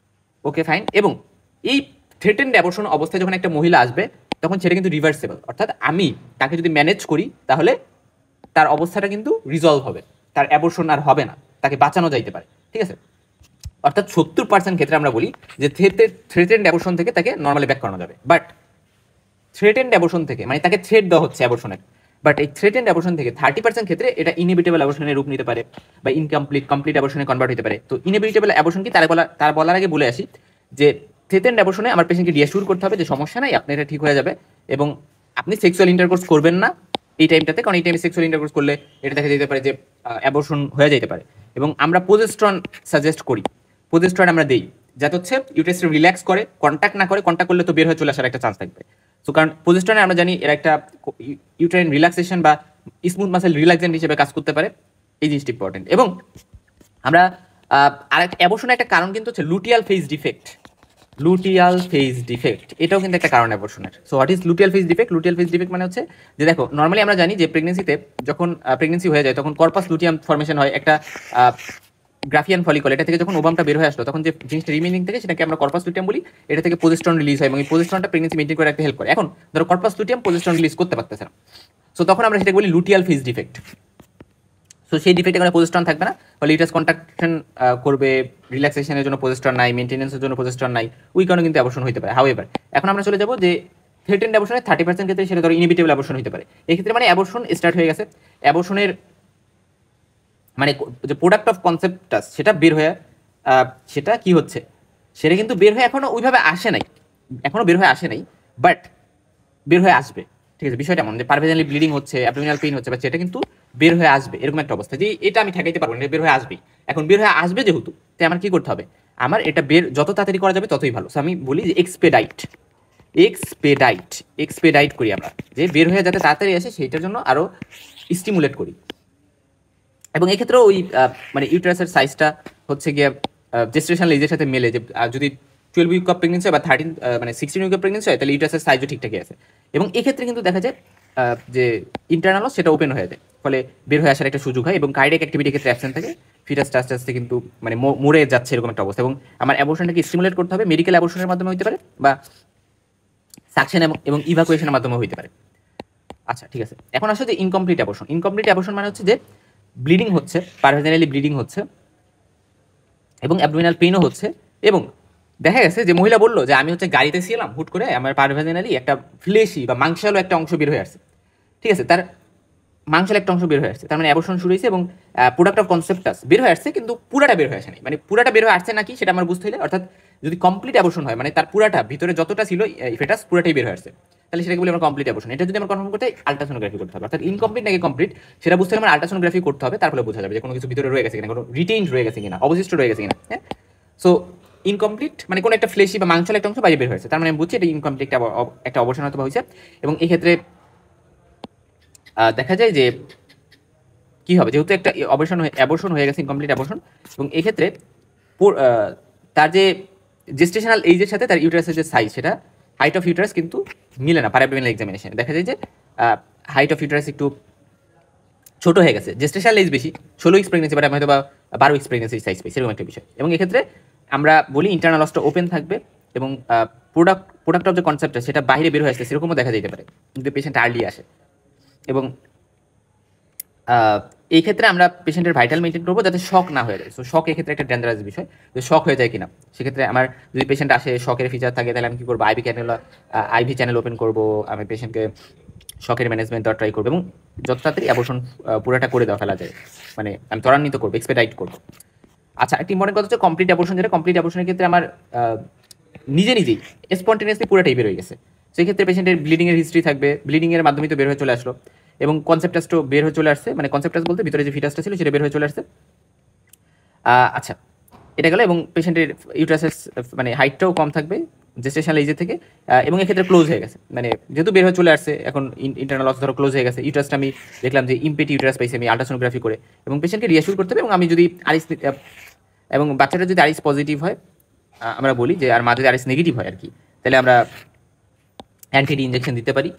okay fine. এবং এই থ্রেটেন্ড অ্যাবর্শন অবস্থায় যখন একটা মহিলা আসবে তখন সেটা কিন্তু রিভার্সেবল, অর্থাৎ আমি তাকে যদি ম্যানেজ করি তাহলে তার অবস্থাটা কিন্তু রিজলভ হবে, তার অ্যাবর্শন আর হবে না, তাকে বাঁচানো যাইতে পারে, ঠিক আছে। অর্থাৎ 70% ক্ষেত্রে আমরা বলি যে থ্রেটেন্ড অ্যাবর্শন থেকে তাকে নর্মালি ব্যাক করানো যাবে, বাট থ্রেটেন্ড অ্যাবর্শন থেকে মানে তাকে থ্রেট দেওয়া হচ্ছে অ্যাবর্শনের, বাট এই থ্রেটেন্ড অ্যাবর্শন থেকে 30% ক্ষেত্রে এটা ইনএভিটেবল অ্যাবর্শনের রূপ নিতে পারে, বা কমপ্লিট অ্যাবর্শনে কনভার্ট হতে পারে। তো ইনএভিটেবল অ্যাবর্শন কি তার বলার আগে বলে আসি যে থ্রেটেন্ড অ্যাবর্শনে আমার পেশেন্টকে রিঅ্যাসিওর করতে হবে যে সমস্যা নাই, আপনি এটা ঠিক হয়ে যাবে, এবং আপনি সেক্সুয়াল ইন্টারকোর্স করবেন না এই টাইমটাতে, কারণ এই টাইমে সেক্সুয়াল ইন্টারকোর্স করলে এটা দেখা যেতে পারে যে অ্যাবর্শন হয়ে যেতে পারে। এবং আমরা প্রোজেস্টেরন সাজেস্ট করি, প্রোজেস্টেরন আমরা দেই যাতে হচ্ছে ইউটেরাসটা রিল্যাক্স করে, কন্ট্যাক্ট না করে, কন্ট্যাক্ট করলে তো বের হয়ে চলে আসার একটা চান্স থাকবে। সো কারণ প্রোজেস্টেরনে আমরা জানি এর একটা ইউটেরাইন রিল্যাক্সেশন বা স্মুথ মাসেল রিল্যাক্সেন্ট হিসেবে কাজ করতে পারে, এই জিনিসটা ইম্পর্টেন্ট। এবং আমরা আরেকটা অ্যাবর্শনের একটা কারণ কিন্তু হচ্ছে luteal phase defect, luteal phase defect, এটাও কিন্তু একটা কারণ অ্যাবর্শনের। So what is luteal phase defect? Luteal phase defect মানে হচ্ছে যে দেখো নর্মালি আমরা জানি যে প্রেগনেন্সিতে যখন প্রেগনেন্সি হয়ে যায় তখন কর্পাস লুটিয়াম ফর্মেশন হয়, একটা গ্রাফিয়ান ফলিকল, এটা থেকে যখন ওভামটা বের হয়ে আসলো তখন যে জিনিসটা রিমেনিং থেকে সেটাকে আমরা কর্পাস লুটিয়াম বলি। এটা থেকে প্রজেস্টেরন রিলিজ হয় এবং এই প্রজেস্টেরনটা প্রেগনেন্সি মেইনটেইন করে রাখতে হেল্প করে। এখন ধরো কর্পাস লুটিয়াম প্রজেস্টেরন রিলিজ করতে পারতেছে না, সো তখন আমরা সেটাকে বলি লুটিয়াল ফেজ ডিফেক্ট। সো সেই ডিফেক্টে কোনো প্রজেস্টেরন থাকবে না, ফলে ইউটারাস কন্ট্রাকশন করবে, রিল্যাক্সেশনের জন্য প্রজেস্টেরন নাই, মেইনটেনেন্সের জন্য প্রজেস্টেরন নাই, ওই কারণে কিন্তু অ্যাবর্শন হতে পারে। হাউএভার এখন আমরা চলে যাবো যে থ্রেটেন্ড অ্যাবর্শনের 30% ক্ষেত্রে সেটা ধরো ইনহিবিটেবল অ্যাবর্শন হতে পারে। এই ক্ষেত্রে মানে অ্যাবর্শন স্টার্ট হয়ে গেছে, অ্যাবর্শনের মানে যে প্রোডাক্ট অফ কনসেপ্টটা সেটা বের হয়ে সেটা কি হচ্ছে, সেটা কিন্তু বের হয়ে এখনো ওইভাবে আসে নাই, এখনো বের হয়ে আসে নাই, বাট বের হয়ে আসবে। ঠিক আছে, বিষয়টা এমন যে পারভেজালি ব্লিডিং হচ্ছে, অ্যাবডোমিনাল পেইন হচ্ছে, বা সেটা কিন্তু বের হয়ে আসবে, এরকম একটা অবস্থা যে এটা আমি ঠেকাইতে পারবো না, বের হয়ে আসবেই। এখন বের হয়ে আসবে যেহেতু, তাই আমার কি করতে হবে, আমার এটা বের যত তাড়াতাড়ি করা যাবে ততই ভালো। আমি বলি যে এক্সপেডাইট এক্সপেডাইট এক্সপেডাইট করি আমরা, যে বের হয়ে যাতে তাড়াতাড়ি আসে সেইটার জন্য আরো স্টিমুলেট করি। এবং এক্ষেত্রেও ওই মানে ইউটারাসের সাইজটা হচ্ছে গিয়ে জেস্টেশনাল এজের সাথে মেলে, যে যদি 12 উইক অফ প্রেগনেন্সি হয় বা 13 মানে 16 উইক অফ প্রেগনেন্সি হয় তাহলে ইউটারাসের সাইজও ঠিকঠাকই আছে। এবং এক্ষেত্রে কিন্তু দেখা যায় যে ইন্টারনালও সেটা ওপেন হয়ে যায়, ফলে বের হয়ে আসার একটা সুযোগ হয় এবং কার্ডিয়াক অ্যাক্টিভিটির ক্ষেত্রে অ্যাবসেন্ট থাকে, ফিটাসটা আস্তে আস্তে কিন্তু মানে মরে যাচ্ছে এরকম একটা অবস্থা। এবং আমার অ্যাবর্শনটাকে স্টিমুলেট করতে হবে, মেডিকেল অ্যাবর্শনের মাধ্যমে হতে পারে বা সাকশন এবং ইভাকুয়েশনের মাধ্যমে হতে পারে। আচ্ছা ঠিক আছে, এখন আসলে যে ইনকমপ্লিট অ্যাবর্শন। ইনকমপ্লিট অ্যাবর্শন মানে হচ্ছে যে ব্লিডিং হচ্ছে, পারভেজানালি ব্লিডিং হচ্ছে এবং অ্যাবডোমিনাল পেইনও হচ্ছে, এবং দেখা গেছে যে মহিলা বললো যে আমি হচ্ছে গাড়িতে ছিলাম, হুট করে আমার পারভেজানালি একটা ফ্লেশি বা মাংসালো একটা অংশ বের হয়ে আসছে। ঠিক আছে, তার মাংসাল একটা অংশ বের হয়ে আসছে, তার মানে অ্যাবর্শন শুরু হয়েছে এবং প্রোডাক্ট অফ কনসেপ্টাস বের হয়ে আসছে, কিন্তু পুরাটা বের হয়ে আসে নাই। মানে পুরাটা বের হয়ে আসছে নাকি সেটা আমার বুঝতে হলে, অর্থাৎ যদি কমপ্লিট অ্যাবর্শন হয় মানে তার পুরাটা ভিতরে যতটা ছিল ফেটাস পুরাটাই বের হয়ে আসছে, তাহলে সেটাকে বলি আমরা কমপ্লিট অ্যাবর্শন। এটা যদি আমরা কনফার্ম করতে আলট্রাসোনোগ্রাফি করতে হবে, অর্থাৎ ইনকমপ্লিট নাকি কমপ্লিট সেটা বুঝতে হলে আমার আলট্রাসোনোগ্রাফি করতে হবে, তারপরে বোঝা যাবে যে কোনো কিছু ভিতরে রয়ে গেছে কিনা, কোনো রিটেইন রয়ে গেছে কিনা, অবশিষ্ট রয়ে গেছে কিনা। হ্যাঁ, সো ইনকমপ্লিট মানে কোনো একটা ফ্লেশি বা মাংসাল একটা অংশ বাইরে বের হয়েছে, তার মানে আমি বুঝছি এটা ইনকমপ্লিট একটা অবসান হয়তো হয়েছে। এবং এই ক্ষেত্রে দেখা যায় যে কি হবে, যেহেতু একটা অ্যাবর্শন হয়ে গেছে, ইনকমপ্লিট অ্যাবর্শন, এবং এক্ষেত্রে তার যে জেস্টেশনাল এইজের সাথে তার ইউটারাসের যে সাইজ, সেটা হাইট অফ ইউটারাস কিন্তু মিলে না। প্যারাবেমিনাল এক্সামিনেশন দেখা যায় যে হাইট অফ ইউটারাস একটু ছোট হয়ে গেছে, জেস্টেশনাল এজ বেশি, 16 উইক্স প্রেগনেন্সি বাট আমি হয়তো বা 12 উইক্স প্রেগনেন্সি সাইজ পাই, সেরকম একটা বিষয়। এবং এক্ষেত্রে আমরা বলি ইন্টারনাল অস্টা ওপেন থাকবে এবং প্রোডাক্ট অফ যে কনসেপ্টটা সেটা বাইরে বের হয়ে আসছে, সেরকমও দেখা যেতে পারে যদি পেশেন্ট আর্লি আসে। এবং এই ক্ষেত্রে আমরা পেশেন্টের ভাইটাল মেনটেন করবো যাতে শক না হয়ে যায়। সো শক এক্ষেত্রে একটা ডেঞ্জারাস বিষয়, যে শক হয়ে যায় কিনা। সেক্ষেত্রে আমার যদি পেশেন্ট আসে শকের ফিচার থাকে, তাহলে আমি কী করবো, আইভি চ্যানেল ওপেন করবো, আমি পেশেন্টকে শকের ম্যানেজমেন্ট দেওয়া ট্রাই করবো এবং যত তাড়াতাড়ি অ্যাবর্শন পুরোটা করে দেওয়া ফেলা যায়, মানে আমি ত্বরান্বিত করবো, এক্সপেডাইট করবো। আচ্ছা, একটা ইম্পর্টেন্ট কথা হচ্ছে কমপ্লিট অ্যাবর্শন, যেটা কমপ্লিট অ্যাবর্শনের ক্ষেত্রে আমার নিজেই স্পন্টেনিয়াসলি পুরোটাই বের হয়ে গেছে। সেই ক্ষেত্রে পেশেন্টের ব্লিডিংয়ের হিস্ট্রি থাকবে, ব্লিডিংয়ের মাধ্যমে তো বের হয়ে চলে আসলো, এবং কনসেপ্টাসটাও বের হয়ে চলে আসছে, মানে কনসেপ্টাস বলতে ভিতরে যে ফিটাসটা ছিল সেটা বের হয়ে চলে আসছে। আচ্ছা, এটা গেল। এবং পেশেন্টের ইউটারাসের মানে হাইটটাও কম থাকবে জেস্টেশনাল এজে থেকে, এবং এক্ষেত্রে ক্লোজ হয়ে গেছে, মানে যেহেতু বের হয়ে চলে আসছে, এখন ইন্টারনাল অস ধরো ক্লোজ হয়ে গেছে, ইউটারাসটা আমি দেখলাম যে ইমপেটি ইউটারাস পাইছি আমি আলট্রাসোনোগ্রাফি করে, এবং পেশেন্টকে রিঅ্যাসিওর করতে হবে। এবং আমি যদি আরিস এবং বাচ্চাটা যদি আরিস পজিটিভ হয় আমরা বলি যে, আর মা যদি আরিস নেগেটিভ হয় আর কি, তাহলে আমরা অ্যান্টিডি ইঞ্জেকশন দিতে পারি।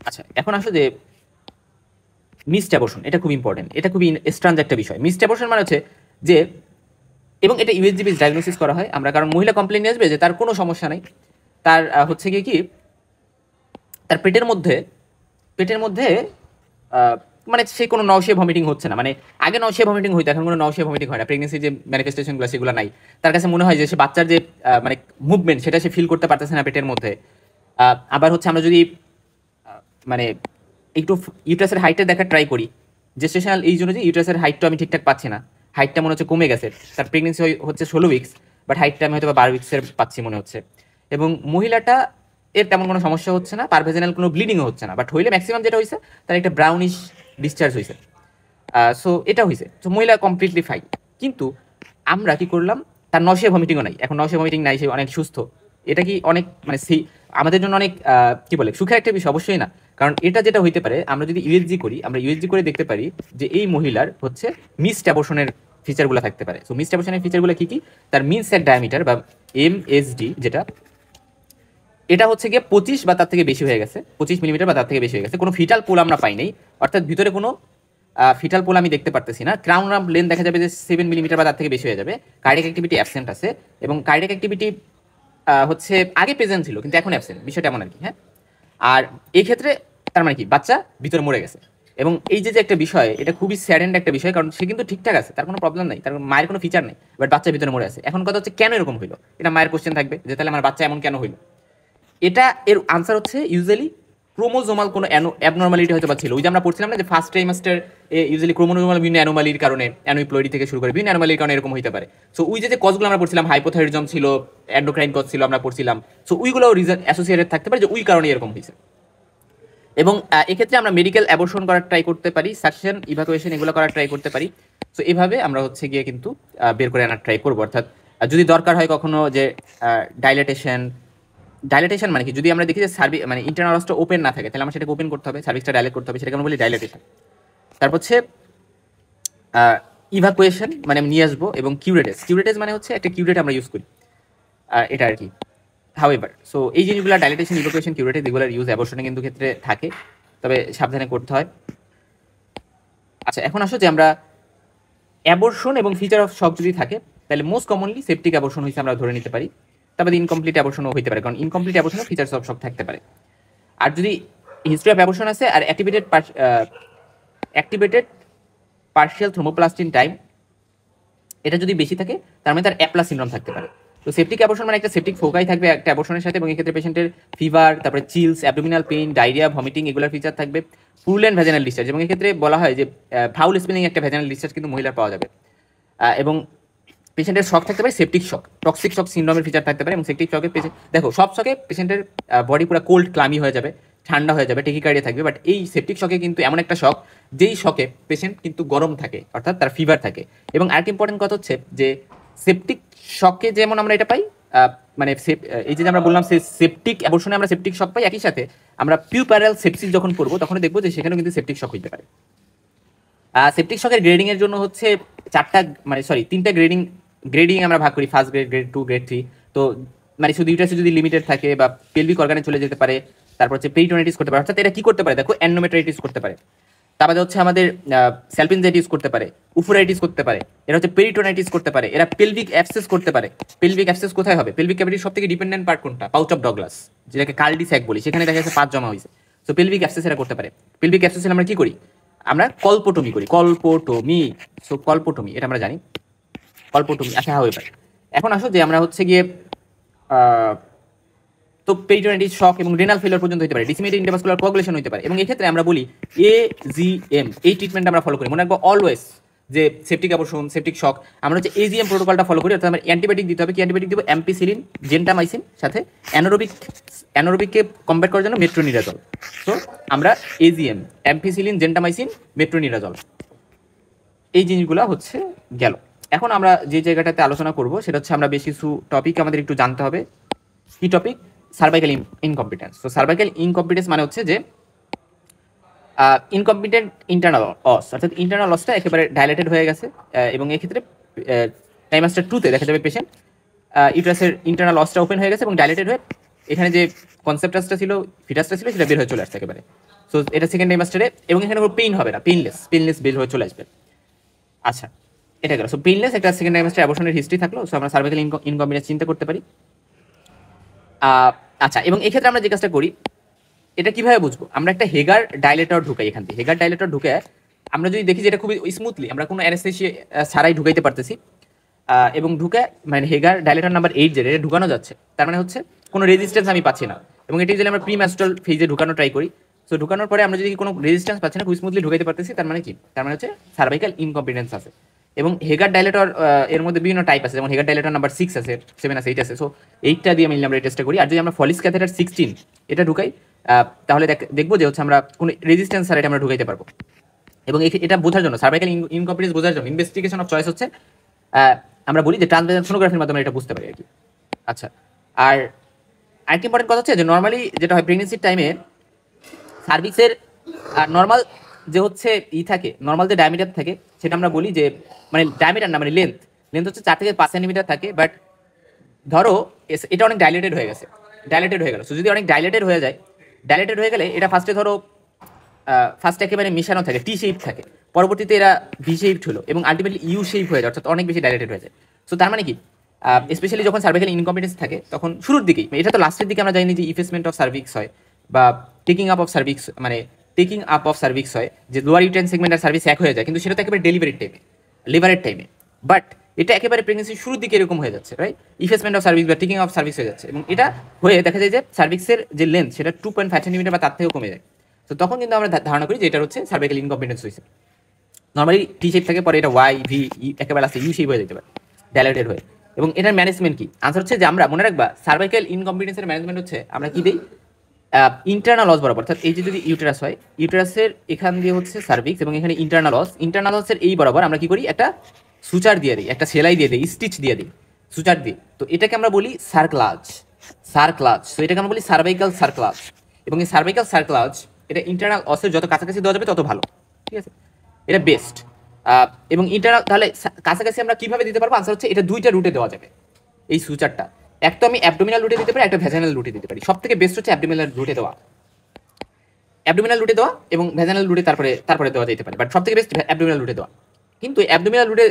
আচ্ছা, এখন আসলে যে মিসড অ্যাবর্শন, এটা খুব ইম্পর্টেন্ট, এটা খুবই স্ট্রাঞ্জ একটা বিষয়। মিসড অ্যাবর্শন মানে হচ্ছে যে, এবং এটা ইউএসজি বেস ডায়াগনোসিস করা হয় আমরা, কারণ মহিলা কমপ্লেন নিয়ে আসবে যে তার কোনো সমস্যা নেই, তার হচ্ছে গিয়ে কি, তার পেটের মধ্যে মানে সে কোনো নওশিয়া ভমিটিং হচ্ছে না, মানে আগে নওশিয়া ভমিটিং হইতো, এখন কোনো নওশিয়া ভমিটিং হয় না, প্রেগনেন্সির যে ম্যানিফেস্টেশনগুলো সেগুলো নাই। তার কাছে মনে হয় যে সে বাচ্চার যে মানে মুভমেন্ট সেটা সে ফিল করতে পারতেছে না পেটের মধ্যে। আবার হচ্ছে আমরা যদি মানে একটু ইউটারাসের হাইটটা দেখার ট্রাই করি, জেস্টেশনাল এই জন্য যে ইউটারাসের হাইটটা আমি ঠিকঠাক পাচ্ছি না, হাইটটা মনে হচ্ছে কমে গেছে, তার প্রেগনেন্সি হচ্ছে 16 উইক্স, বাট হাইটটা আমি হয়তো 12 উইক্সের পাচ্ছি মনে হচ্ছে। এবং মহিলাটা এর তেমন কোনো সমস্যা হচ্ছে না, পারভেজানাল কোনো ব্লিডিংও হচ্ছে না, বাট হইলে ম্যাক্সিমাম যেটা হয়েছে তার একটা ব্রাউনিশ ডিসচার্জ হয়েছে। সো এটা হয়েছে, তো মহিলা কমপ্লিটলি ফাইন। কিন্তু আমরা কি করলাম, তার নশিয়া ভমিটিংও নাই, এখন নশিয়া ভমিটিং নাই, সে অনেক সুস্থ। এটা কি অনেক মানে সেই আমাদের জন্য অনেক কি বলে সুখের একটা বিষয়? অবশ্যই না, কারণ এটা যেটা হইতে পারে, আমরা যদি ইউএসজি করি, আমরা ইউএসজি করে দেখতে পারি যে এই মহিলার হচ্ছে মিসড অ্যাবর্শনের ফিচারগুলো থাকতে পারে। সো মিসড অ্যাবর্শনের ফিচারগুলো কি কি? তার মিন স্যাক ডায়ামিটার বা MSD যেটা, এটা হচ্ছে গিয়ে 25 বা তার থেকে বেশি হয়ে গেছে, 25 মিলিমিটার বা তার থেকে বেশি হয়ে গেছে। কোনো ফিটাল পোল আমরা পাই নাই, অর্থাৎ ভিতরে কোনো ফিটাল পোল আমি দেখতে পারতেছি না। ক্রাউন রাম্প লেন্থ দেখা যাবে যে 7 মিলিমিটার বা তার থেকে বেশি হয়ে যাবে। কার্ডিয়াক অ্যাক্টিভিটি অ্যাবসেন্ট আছে, এবং কার্ডিয়াক অ্যাক্টিভিটি হচ্ছে আগে প্রেজেন্ট ছিল কিন্তু এখন অ্যাবসেন্ট, বিষয়টা এমন আর কি। হ্যাঁ, আর এই ক্ষেত্রে তার মানে কি, বাচ্চা ভিতরে মরে গেছে। এবং এই যে একটা বিষয়, এটা খুবই স্যাডেন্ড একটা বিষয়, কারণ সে কিন্তু ঠিকঠাক আছে, তার কোনো প্রবলেম নাই, তার মায়ের কোনো ফিচার নেই, বাট বাচ্চা ভিতরে মরে আছে। এখন কথা হচ্ছে কেন এরকম হইলো, এটা মায়ের কোশ্চেন থাকবে যে তাহলে আমার বাচ্চা এমন কেন হইলো। এটা এর আনসার হচ্ছে ইউজুয়ালি ক্রোমোজোমাল কোনো অ্যাবনর্মালিটি হয়তো বা ছিল। ওই যে আমরা পড়ছিলাম না যে ফার্স্ট ট্রাইমাস্টার ইউজুয়ালি ক্রোমোজোমাল বিভিন্ন অ্যানোমালির কারণে, অ্যানোপ্লয়েডি থেকে শুরু করে বিভিন্ন অ্যানোমালির কারণে এরকম হইতে পারে। সো ওই যে কজগুলো আমরা পড়ছিলাম, হাইপোথাইরিজম ছিল, এন্ডোক্রাইন কজ ছিল, আমরা পড়ছিলাম। সো ওইগুলো রিজন অ্যাসোসিয়েটেড থাকতে পারে যে ওই কারণে এরকম হয়েছে। এবং এক্ষেত্রে আমরা মেডিকেল অ্যাবর্শন করার ট্রাই করতে পারি, সাকশন, ইভাকুয়েশন এগুলো করার ট্রাই করতে পারি। সো এইভাবে আমরা হচ্ছে গিয়ে কিন্তু বের করে আনার ট্রাই করবো। অর্থাৎ যদি দরকার হয় কখনো যে ডাইলেটেশন মানে কি, যদি আমরা দেখি যে মানে ইন্টারনাল অসটা ওপেন না থাকে, তাহলে আমরা সেটাকে ওপেন করতে হবে, সার্ভিক্সটা ডাইলেট করতে হবে, সেটাকে আমরা বলি ডাইলেটেশন। তারপর হচ্ছে ইভাকুয়েশন মানে আমি নিয়ে আসবো, এবং কিউরেটেজ মানে হচ্ছে একটা কিউরেট আমরা ইউজ করি, এটা আর কি। হাউএভার, সো এই জিনিসগুলো ডাইলেটেশন, ইভাকুয়েশন, কিউরেটেজ এগুলোর ইউজ অ্যাবর্শনে কিন্তু ক্ষেত্রে থাকে, তবে সাবধানে করতে হয়। আচ্ছা, এখন আসো যে আমরা অ্যাবর্শন এবং ফিচার অফ শক যদি থাকে, তাহলে মোস্ট কমনলি সেপটিক অ্যাবর্শন হয়েছে আমরা ধরে নিতে পারি। তারপরে ইনকমপ্লিট অ্যাবর্শনও হতে পারে, কারণ ইনকমপ্লিট অ্যাবর্শনও ফিচার্স অফ শক থাকতে পারে। আর যদি হিস্ট্রি অফ অ্যাবর্শন আছে আর অ্যাক্টিভেটেড পার্শিয়াল থ্রোমোপ্লাস্টিন টাইম এটা যদি বেশি থাকে, তার মানে তার অ্যাপ্লা সিনড্রোম থাকতে পারে। তো সেপটিক অ্যাবর্শন মানে একটা সেপটিক ফোকাই থাকবে একটা অ্যাবর্শনের সাথে, এবং এক্ষেত্রে পেশেন্টের ফিভার, তারপরে chills, abdominal pain, diarrhoea, vomiting এগুলোর ফিচার থাকবে। পুরুলেন্ট ভ্যাজিনাল ডিসচার্জ, এবং এক্ষেত্রে বলা হয় যে ফাউল স্পেলিং একটা ভ্যাজিনাল ডিসচার্জ কিন্তু মহিলার পাওয়া যাবে। এবং পেশেন্টের শক থাকতে পারে সেপটিক শক, টক্সিক শক সিনড্রোমের ফিচার থাকতে পারে। এবং সেপটিক শকে দেখো সব শকে পেশেন্টের বডি পুরো কোল্ড ক্লামি হয়ে যাবে, ঠান্ডা হয়ে যাবে, টেকিকার্ডিয়া থাকবে। বাট এই সেপটিক শকে কিন্তু এমন একটা শক যেই শকে পেশেন্ট কিন্তু গরম থাকে, অর্থাৎ তার ফিভার থাকে। এবং আরেকটা ইম্পর্টেন্ট কথা হচ্ছে যে সেপটিক শকে যেমন আমরা এটা পাই, মানে এই যে আমরা বললাম সেপটিক অ্যাবর্শনে আমরা সেপটিক শক পাই, একই সাথে আমরা পিউপারাল সেপসিস যখন করবো তখন দেখবো যে সেখানেও কিন্তু সেপটিক শক হইতে পারে। সেপটিক শকের গ্রেডিং এর জন্য হচ্ছে তিনটা গ্রেডিং আমরা ভাগ করি, ফার্স্ট গ্রেড, গ্রেড 2, গ্রেড 3। তো মানে শুধু ইউটারাসে যদি লিমিটেড থাকে বা পেলভিক অর্গানে চলে যেতে পারে, তারপর হচ্ছে পেরিটোনাইটিস করতে পারে। অর্থাৎ এটা কি করতে পারে দেখো, এন্ডোমেট্রাইটিস করতে পারে, তারপরে হচ্ছে আমাদের স্যালপিনজাইটিস করতে পারে, উফোরাইটিস করতে পারে, এরা হচ্ছে পেরিটোনাইটিস করতে পারে, এরা পেলভিক অ্যাবসেস করতে পারে। পেলভিক অ্যাবসেস কোথায় হবে? পেলভিক ক্যাভিটির সবথেকে ডিপেন্ডেন্ট পার্ট কোনটা? পাউচ অফ ডগলাস, যেটাকে কার্ডি স্যাক বলি, সেখানে দেখা যাচ্ছে পাত জমা হয়েছে। সো পেলভিক অ্যাবসেস এরা করতে পারে। পেলভিক অ্যাবসেস আমরা কি করি? আমরা কল্পোটমি করি, কল্পোটমি। সো কল্পোটমি এটা আমরা জানি, কল্পোটমি। আচ্ছা, হাউএভার এখন আসো যে আমরা হচ্ছে গিয়ে তো পেরিটোনাইটিস শক এবং রেনাল ফেলিওর পর্যন্ত হতে পারে, ডিসিমিনেটেড ইন্টারভাসকুলার কোয়াগুলেশন হতে পারে। এবং এই ক্ষেত্রে আমরা বলি AGM, এই ট্রিটমেন্ট আমরা ফলো করি। মনে রাখবো অলওয়েজ যে সেপটিক অ্যাবর্শন, সেপটিক শক আমরা হচ্ছে AGM প্রোটোকলটা ফলো করি। অর্থাৎ আমরা অ্যান্টিবায়োটিক দিতে হবে। কি অ্যান্টিবায়োটিক দিব? অ্যাম্পিসিলিন, জেন্টামাইসিন, সাথে অ্যানোরোবিককে কমব্যাট করার জন্য মেট্রোনিডাজল। সো আমরা AGM, অ্যাম্পিসিলিন, জেন্টামাইসিন, মেট্রোনিডাজল, এই জিনিসগুলো হচ্ছে গেল। এখন আমরা যে জায়গাটাতে আলোচনা করব সেটা হচ্ছে আমরা বেশ কিছু টপিক আমাদের একটু জানতে হবে। কি টপিক? Cervical incompetence. তো সার্ভাইকাল ইনকম্পিটেন্স মানে হচ্ছে যে ইনকম্পিটেন্ট ইন্টারনাল অস, অর্থাৎ ইন্টারনাল অসটা একেবারে ডাইলেটেড হয়ে গেছে। এবং এক্ষেত্রে ট্রাইমাস্টার 2-তে দেখা যাবে পেশেন্ট ইউটারাসের ইন্টারনাল অসটা ওপেন হয়ে গেছে এবং ডাইলেটেড হয়ে এখানে যে কনসেপ্টাসটা ছিল, ফিটাসটা ছিল, সেটা বের হয়ে চলে আসছে একেবারে। সো এটা সেকেন্ড ট্রাইমাস্টারে, এবং এখানে কোনো পেইন হবে না, পেইনলেস বের হয়ে চলে আসবে। আচ্ছা, এটা গেল। সো পেইনলেস একটা সেকেন্ড ট্রাইমাস্টার অ্যাবর্শনের হিস্ট্রি থাকলো। সো আমরা সার্ভাইকাল ইনকম্পিটেন্স চিন্তা করতে পারি। আচ্ছা, এবং এক্ষেত্রে আমরা যে কাজটা করি, এটা কিভাবে বুঝবো? আমরা একটা হেগার ডাইলেটর ঢুকাই। এখান থেকে হেগার ডাইলেটর ঢুকে আমরা যদি দেখি যে এটা খুবই স্মুথলি, আমরা কোনো অ্যানেস্থেসিয়া ছাড়াই ঢুকাইতে পারতেছি, এবং ঢুকে মানে হেগার ডাইলেটর নাম্বার 8 যেটা এটা ঢুকানো যাচ্ছে, তার মানে হচ্ছে কোনো রেজিস্ট্যান্স আমি পাচ্ছি না। এবং এটি যদি আমরা প্রিম্যাস্ট্রাল ফেজে ঢুকানো ট্রাই করি, সো ঢুকানোর পরে আমরা যদি কোনো রেজিস্ট্যান্স পাচ্ছি না, খুব স্মুথলি ঢুকাইতে পারতেছি, তার মানে কি? তার মানে হচ্ছে সার্ভাইকাল ইনকম্পিটেন্স আছে। এবং হেগার ডাইলেটর এর মধ্যে বিভিন্ন টাইপ আছে, যেমন হেগার ডাইলেটর নাম্বার 6 আছে, 7 আছে, 8 আছে। সো 8টা দিয়ে মিলে আমরা এই টেস্টটা করি। আর যদি আমরা ফলিস ক্যাথেটার 16 এটা ঢুকাই, তাহলে দেখবো যে হচ্ছে আমরা কোনো রেজিস্ট্যান্স ছাড়া এটা আমরা ঢুকাইতে পারবো। এবং এটা বোঝার জন্য, সার্ভাইকাল ইনকম্পিটেন্স বোঝার জন্য ইনভেস্টিগেশন অফ চয়েস হচ্ছে আমরা বলি যে ট্রান্সভেজাল সোনোগ্রাফির মাধ্যমে এটা বুঝতে পারি আর কি। আচ্ছা, আর আরেকটা ইম্পর্টেন্ট কথা হচ্ছে যে নর্মালি যেটা হয় প্রেগনেন্সির টাইমে সার্ভিক্সের নর্মাল যে হচ্ছে থাকে নর্মাল যে ডায়ামিটার থাকে সেটা আমরা বলি যে মানে ডায়ামিটার না মানে লেন্থ হচ্ছে 4 থেকে 5 সেন্টিমিটার থাকে, বাট ধরো এটা অনেক ডাইলেটেড হয়ে গেছে, ডাইলেটেড হয়ে গেল। সো যদি অনেক ডাইলেটেড হয়ে যায়, ডাইলেটেড হয়ে গেলে এটা ফার্স্ট একেবারে মিশানো থাকে, টি শেপ থাকে, পরবর্তীতে এরা ভি শেপড হলো এবং আলটিমেটলি ইউ শেপ হয়ে যায়, অর্থাৎ অনেক বেশি ডাইলেটেড হয়ে যায়। সো তার মানে কি, স্পেশালি যখন সার্ভাইকাল ইনকম্পিটেন্স থাকে তখন শুরুর দিকেই, এটা তো লাস্টের দিকে আমরা জানি যে ইফেসমেন্ট অফ সার্ভিক্স হয় বা টেকিং আপ অফ সার্ভিক্স, মানে টেকিং আপ অফ সার্ভিক্স হয়, যে লোয়ার ইউটেরাইন সেগমেন্ট আর সার্ভিস এক হয়ে যায়, কিন্তু সেটা তো একেবারে ডেলিভারির টাইমে, লিভারের টাইমে। বাট এটা একেবারে প্রেগনেন্সির শুরুর দিকে এরকম হয়ে যাচ্ছে, রাইট? ইফেসমেন্ট অফ সার্ভিস বা টেকিং অফ সার্ভিস হয়ে যাচ্ছে, এবং এটা হয়ে দেখা যায় যে সার্ভিক্সের যে লেন্থ সেটা 2.5 সেন্টিমিটার বা তার থেকেও কমে যায়। তো তখন কিন্তু আমরা ধারণা করি যে এটা হচ্ছে সার্ভাইকাল ইনকম্পিটেন্স হয়েছে। নর্মালি টি শেপ থাকে, পরে এটা ওয়াই ভি একেবারে আসছে ইউ শেপ হয়ে যেতে পারে, ডাইলেটেড হয়ে। এবং এটার ম্যানেজমেন্ট কি? আনসার হচ্ছে যে আমরা মনে রাখবা সার্ভাইকাল ইনকম্পিটেন্সের ম্যানেজমেন্ট হচ্ছে আমরা কি দিই, ইন্টারনাল লস বরাবর, অর্থাৎ এই যে যদি ইউটেরাস হয়, ইউটেরাসের এখান দিয়ে হচ্ছে সার্ভিক্স এবং এখানে ইন্টারনাল লসের এই বরাবর আমরা কি করি, একটা সুচার দিয়ে দিই, একটা সেলাই দিয়ে দিই, স্টিচ দিয়ে দিই, সুচার দিই। তো এটাকে আমরা বলি সার্কলাজ। তো এটাকে আমরা বলি সার্ভাইকাল সার্কলাজ। এবং এই সার্ভাইকাল সার্কলাজ এটা ইন্টারনাল লসের যত কাছাকাছি দেওয়া যাবে তত ভালো, ঠিক আছে, এটা বেস্ট। এবং ইন্টারনাল তাহলে কাছাকাছি আমরা কিভাবে দিতে পারবো? আনসার হচ্ছে এটা দুইটা রুটে দেওয়া যাবে এই সুচারটা। একটা আমি অ্যাবডোমিনাল রুটে দিতে পারি, একটা ভ্যাজানাল রুটে দিতে পারি। সব থেকে বেস্ট হচ্ছে অ্যাবডোমিনাল রুটে দেওয়া, এবং ভ্যাজানাল রুটে তারপরে দেওয়া যেতে পারে, বাট সব থেকে বেস্ট অ্যাবডোমিনাল রুটে দেওয়া। কিন্তু অ্যাবডোমিনাল রুটে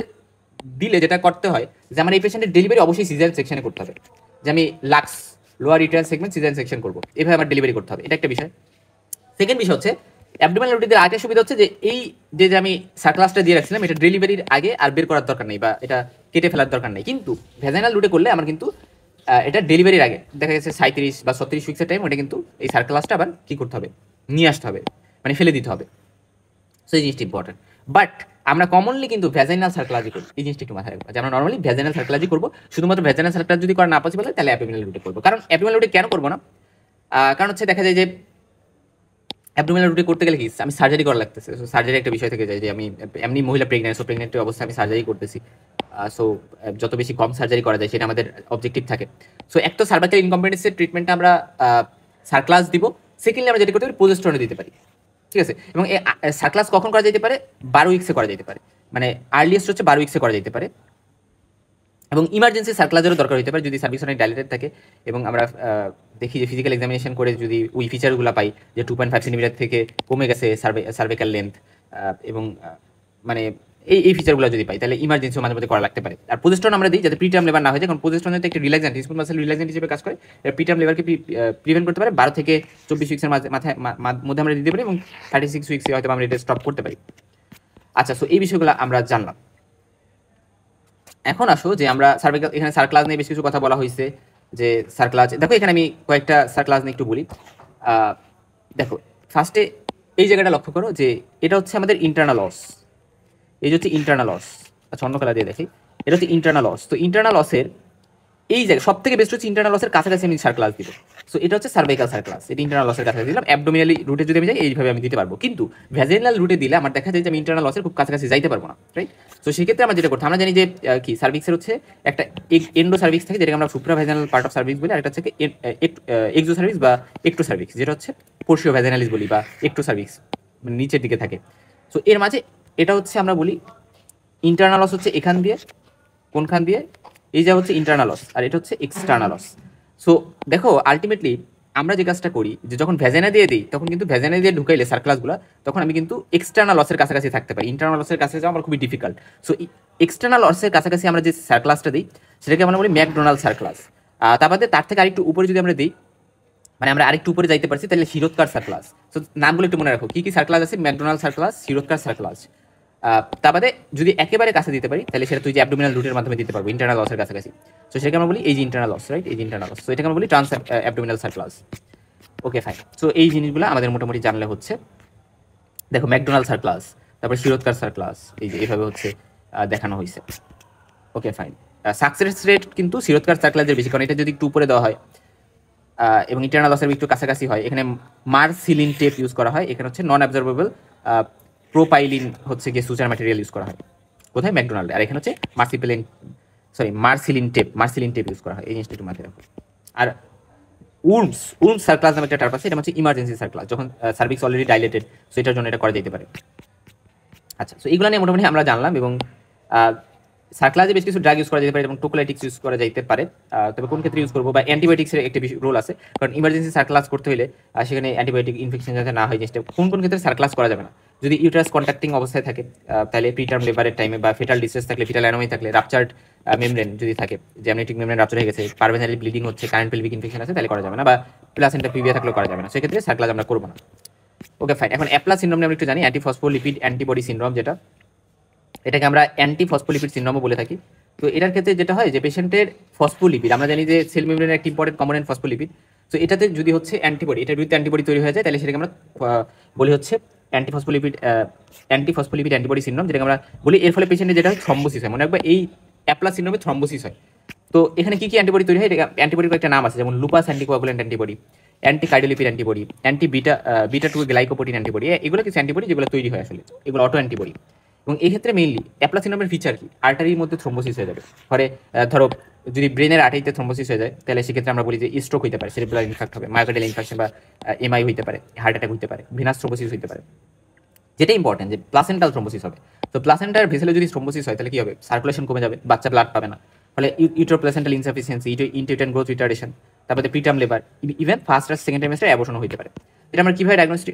দিলে যেটা করতে হয় যে আমার এই পেশেন্টের ডেলিভারি অবশ্যই সিজারিয়ান সেকশনে করতে হবে, যে আমি লাক্স lower uterine segment caesarean section করবো, এভাবে আমার ডেলিভারি করতে হবে, এটা একটা বিষয়। সেকেন্ড বিষয় হচ্ছে অ্যাবডোমিনাল রুটিদের আগে সুবিধা হচ্ছে যে এই যে আমি সার্কলাসটা দিয়ে রাখছিলাম এটা ডেলিভারির আগে আর বের করার দরকার নেই বা এটা কেটে ফেলার দরকার নেই। কিন্তু ভ্যাজাইনাল রুটে করলে আমার কিন্তু এটা ডেলিভারির আগে দেখা গেছে 37 বা 36 উইক্সের টাইম, ওটা কিন্তু এই সার্কলাসটা আবার কি করতে হবে, নিয়ে আসতে হবে, মানে ফেলে দিতে হবে। সো এই জিনিসটা ইম্পর্টেন্ট। বাট আমরা কমনলি কিন্তু ভ্যাজাইনাল সার্কলাজি করি, এই জিনিসটা একটু মাথায় রাখবো যে আমরা নর্মালি ভ্যাজাইনাল সার্কলাজি করবো। শুধুমাত্র ভ্যাজাইনাল সার্কলাজ যদি করা না পসিবল হয় তাহলে অ্যাবডোমিনাল রুটে করবো। কারণ অ্যাবডোমিনাল রুটে কেন করবো না? কারণ হচ্ছে দেখা যায় যে অ্যাবডোমিনাল রুটে করতে গেলে কি আমি সার্জারি করা লাগতেছে। সো সার্জারি একটা বিষয় থেকে যায় যে আমি এমনি মহিলা প্রেগনেন্ট অবস্থায় আমি সার্জারি করতেছি। সো যত বেশি কম সার্জারি করা যায় সেটা আমাদের অবজেক্টিভ থাকে। সো এক তো সার্ভাইকাল ইনকম্পিটেন্সের ট্রিটমেন্টটা আমরা সার্কলাস দিব, সেকেন্ডলি আমরা যেটা করতে পারি প্রজেস্টেরন দিতে পারি, ঠিক আছে। এবং এই সার্কলাস কখন করা যেতে পারে? 12 উইক্সে করা যেতে পারে, মানে আর্লিয়েস্ট হচ্ছে 12 উইক্সে করা যেতে পারে। এবং ইমার্জেন্সি সার্কলাজেরও দরকার হতে পারে যদি সার্ভিস অনেক ডাইলেটেড থাকে এবং আমরা দেখি যে ফিজিক্যাল এক্সামিনেশন করে যদি ওই ফিচারগুলো পাই যে 2.5 সেন্টিমিটার থেকে কমে গেছে সার্ভিক্যাল লেন্থ এবং মানে এই ফিচারগুলো যদি পাই তাহলে ইমার্জেন্সি মাঝে মধ্যে করা লাগতে পারে। আর প্রজেস্টেরন আমরা দিই যাতে প্রিটার্ম লেবার না হয় যায়, কারণ প্রজেস্টেরন হচ্ছে একটা রিল্যাক্সেন্ট, স্মুথ মাসেল রিল্যাক্সেন্ট হিসেবে কাজ করে। এটা প্রিটার্ম লেবারকে প্রিভেন্ট করতে পারে। 12 থেকে 24 উইক্সের মধ্যে আমরা দিতে পারি এবং 36 উইক্সে হয়তো আমরা এটা স্টপ করতে পারি। আচ্ছা, সো এই বিষয়গুলো আমরা জানলাম। এখন আসো যে আমরা সার্ভাইকাল, এখানে সার্কলাজ নিয়ে বেশ কিছু কথা বলা হয়েছে যে সার্কলাজ, দেখো এখানে আমি কয়েকটা সার্কলাজ নিয়ে একটু বলি। দেখো ফার্স্টে এই জায়গাটা লক্ষ্য করো যে এটা হচ্ছে আমাদের ইন্টারনাল লস, এই যে হচ্ছে ইন্টারনাল লস। আচ্ছা অন্য কালার দিয়ে দেখি, এটা হচ্ছে ইন্টারনাল লস। তো ইন্টারনাল লসের এই জায়গা সব থেকে বেস্ট হচ্ছে ইন্টারনাল লসের কাছাকাছি আমি সার্কলাস দিব। সো এটা হচ্ছে সার্ভাইকাল সার্কলাস, এটা ইন্টারনাল লসের কাছাকাছি দিলাম। অ্যাবডোমিনালি রুটে যদি আমি যাই এইভাবে আমি দিতে পারবো, কিন্তু ভ্যাজিনাল রুটে দিলে আমার দেখা যায় যে আমি ইন্টারনাল লসের খুব কাছাকাছি যাইতে পারবো না, রাইট? সো সেক্ষেত্রে আমরা যেটা করতে, আমরা জানি যে কি সার্ভিক্সের হচ্ছে একটা এন্ডো সার্ভিক্স থাকে যেটাকে আমরা supra vaginal part of cervix বলি, আর একটা হচ্ছে এক্সো সার্ভিক্স বা একটো সার্ভিক্স, যেটা হচ্ছে পোর্শিও ভ্যাজিনালিস বলি বা একটো সার্ভিক্স, মানে নিচের দিকে থাকে। সো এর মাঝে এটা হচ্ছে আমরা বলি ইন্টারনাল লস হচ্ছে এখান দিয়ে, কোনখান দিয়ে, এই যা হচ্ছে ইন্টারনাল লস, আর এটা হচ্ছে এক্সটার্নাল লস। সো দেখো আলটিমেটলি আমরা যে কাজটা করি যে যখন ভ্যাজাইনা দিয়ে দিই তখন কিন্তু ভ্যাজাইনা দিয়ে ঢুকাইলে সার্কলাসগুলো তখন আমি কিন্তু এক্সটার্নাল লসের কাছাকাছি থাকতে পারি, ইন্টারনাল লসের কাছে যাওয়া আমার খুবই ডিফিকাল্ট। সো এক্সটার্নাল লসের কাছাকাছি আমরা যে সার্কলাসটা দিই সেটাকে আমরা বলি ম্যাকডোনাল্ড সার্কলাস। তারপরে তার থেকে আরেকটু উপরে যদি আমরা দিই, মানে আমরা আরেকটু উপরে যাইতে পারছি, তাহলে শিরোৎকার সার্কলাস। সো নামগুলো একটু মনে রাখো, কি কি সার্কলাস আছে? ম্যাকডোনাল্ড সার্কলাস, শিরোৎকার সার্কলাস। তার বাদে যদি একেবারে কাছে দিতে পারি তাহলে সেটা তুই যে অ্যাবডোমিনাল রুটের মাধ্যমে দিতে পারবো ইন্টারনাল লসের কাছাকাছি। সো সেটাকে আমরা বলি এই যে ইন্টারনাল লস, রাইট? এই যে ইন্টারনাল লস, সো এটাকে আমরা বলি ট্রান্স অ্যাবডোমিনাল সার্কলাস। Okay fine. সো এই জিনিসগুলো আমাদের মোটামুটি জানলে হচ্ছে। দেখো ম্যাকডোনাল্ড সার্কলাস, তারপর শিরোৎকার সার্কলাস, এই যে এইভাবে হচ্ছে দেখানো হয়েছে। Okay fine. সাকসেস রেট কিন্তু শিরোৎকার সার্কলাসের বেশি, কারণ এটা যদি একটু উপরে দেওয়া হয় এবং ইন্টারনাল লসের একটু কাছাকাছি হয়, এখানে মার্সিলিন টেপ ইউজ করা হয়, এখানে হচ্ছে নন অ্যাবজর্বেবল প্রোপাইলিন হচ্ছে গিয়ে সুচার ম্যাটেরিয়াল ইউজ করা হয়। কোথায়? ম্যাকডোনাল্ডে। আর এখানে হচ্ছে মার্সিলিন টেপ ইউজ করা হয়। এই জিনিসটা একটু মাথায় রাখো। আর উর্মস সার্ক্লাস নামে একটা টার্ম আছে, এটা হচ্ছে ইমার্জেন্সি সার্ক্লাস, যখন সার্ভিক্স অলরেডি ডাইলেটেড, সো এটার জন্য এটা করা যেতে পারে। আচ্ছা, সো এইগুলো নিয়ে মোটামুটি আমরা জানলাম, এবং সার্ক্লাসে বেশ কিছু ড্রাগ ইউজ করা যেতে পারে, যেমন টোকোলাইটিক্স ইউজ করা যেতে পারে, তবে কোন ক্ষেত্রে ইউজ করবো, বা অ্যান্টিবায়োটিক্সের একটা রোল আছে, কারণ ইমার্জেন্সি সার্ক্লাস করতে হলে সেখানে অ্যান্টিবায়োটিক ইনফেকশন যাতে না হয়, জিনিসটা কোন ক্ষেত্রে সার্ক্লাস করা যাবে না। যদি ইউটারাস কন্ট্যাক্টিং অবস্থায় থাকে, তাহলে প্রিটার্ম লেবারের টাইমে, বা ফেটাল ডিস্ট্রেস থাকলে, ফিটাল অ্যানোমি থাকলে, রাপচার্ড মেমব্রেন যদি থাকে, যে অ্যামনিওটিক মেমব্রেন রাপচার হয়ে গেছে, পারভেনারি ব্লিডিং হচ্ছে, কারেন্ট পেলভিক ইনফেকশন আছে, তাহলে করা যাবে না, বা প্লাসেন্টা প্রিভিয়া থাকলেও করা যাবে না, সেক্ষেত্রে সার্ক্লাস আমরা করবো না। Okay fine. এখন অ্যাপ্লা সিনড্রোম আমরা একটু জানি, অ্যান্টিফসফোলিপিড অ্যান্টিবডি সিনড্রোম, এটাকে আমরা অ্যান্টিফসফোলিপিড সিনড্রোমও বলে থাকি। তো এটার ক্ষেত্রে যেটা হয় যে পেশেন্টের ফসফোলিপিড, আমরা জানি যে সেল মেমব্রেনের একটা ইম্পর্টেন্ট কম্পোনেন্ট ফসফোলিপিড, তো এটাতে যদি হচ্ছে অ্যান্টিবডি, এটার বিরুদ্ধে অ্যান্টিবডি তৈরি হয়ে যায়, তাহলে সেটাকে আমরা বলি হচ্ছে অ্যান্টিফসফোলিপিড অ্যান্টিবডি সিনড্রোম, যেটাকে আমরা বলি। এর ফলে পেশেন্টের যেটা হয় থ্রম্বোসিস হয়, মনে রাখবে এই অ্যাপ্লা সিনড্রোমে থ্রম্বোসিস হয়। তো এখানে কি অ্যান্টিবডি তৈরি হয়, এটা অ্যান্টিবডির একটা নাম আছে, যেমন lupus anticoagulant antibody, anticardiolipid antibody, beta 2 glycoprotein antibody, এগুলো কিছু অ্যান্টিবডি যেগুলো তৈরি হয় আসলে, এগুলো অটো অ্যান্টিবডি। এবং এই ক্ষেত্রে মেইনলি অ্যাপ্লা সিনড্রোমের ফিচার কি, আর্টারির মধ্যে থ্রম্বোসিস হয়ে যাবে, ফলে ধরো যদি ব্রেনের আর্টারিতে থ্রম্বোসিস হয়ে যায়, তাহলে সেক্ষেত্রে আমরা বলি যে স্ট্রোক হতে পারে, সেরিব্রাল ইনফ্যাক্ট হবে, মায়োকার্ডিয়াল ইনফেকশন বা এমআই হতে পারে, হার্ট অ্যাটাক হতে পারে, ভিনাস থ্রম্বোসিস হতে পারে। যেটা ইম্পর্টেন্ট যে প্লাসেন্টাল থ্রম্বোসিস হবে। তো প্লাসেন্টার ভেসেলে যদি থ্রম্বোসিস হয়, তাহলে কি হবে, সার্কুলেশন কমে যাবে, বাচ্চা ব্লাড পাবে না, ফলে ইউট্রোপ্লাসেন্টাল ইনসাফিসিয়েন্সি, ইন্টিউটেন গ্রোথ রিটার্ডেশন, তারপরে প্রিটার্ম লেবার, ইভেন ফার্স্ট আর সেকেন্ড ট্রাইমেস্টার অ্যাবর্শন হতে পারে। এটা আমরা কিভাবে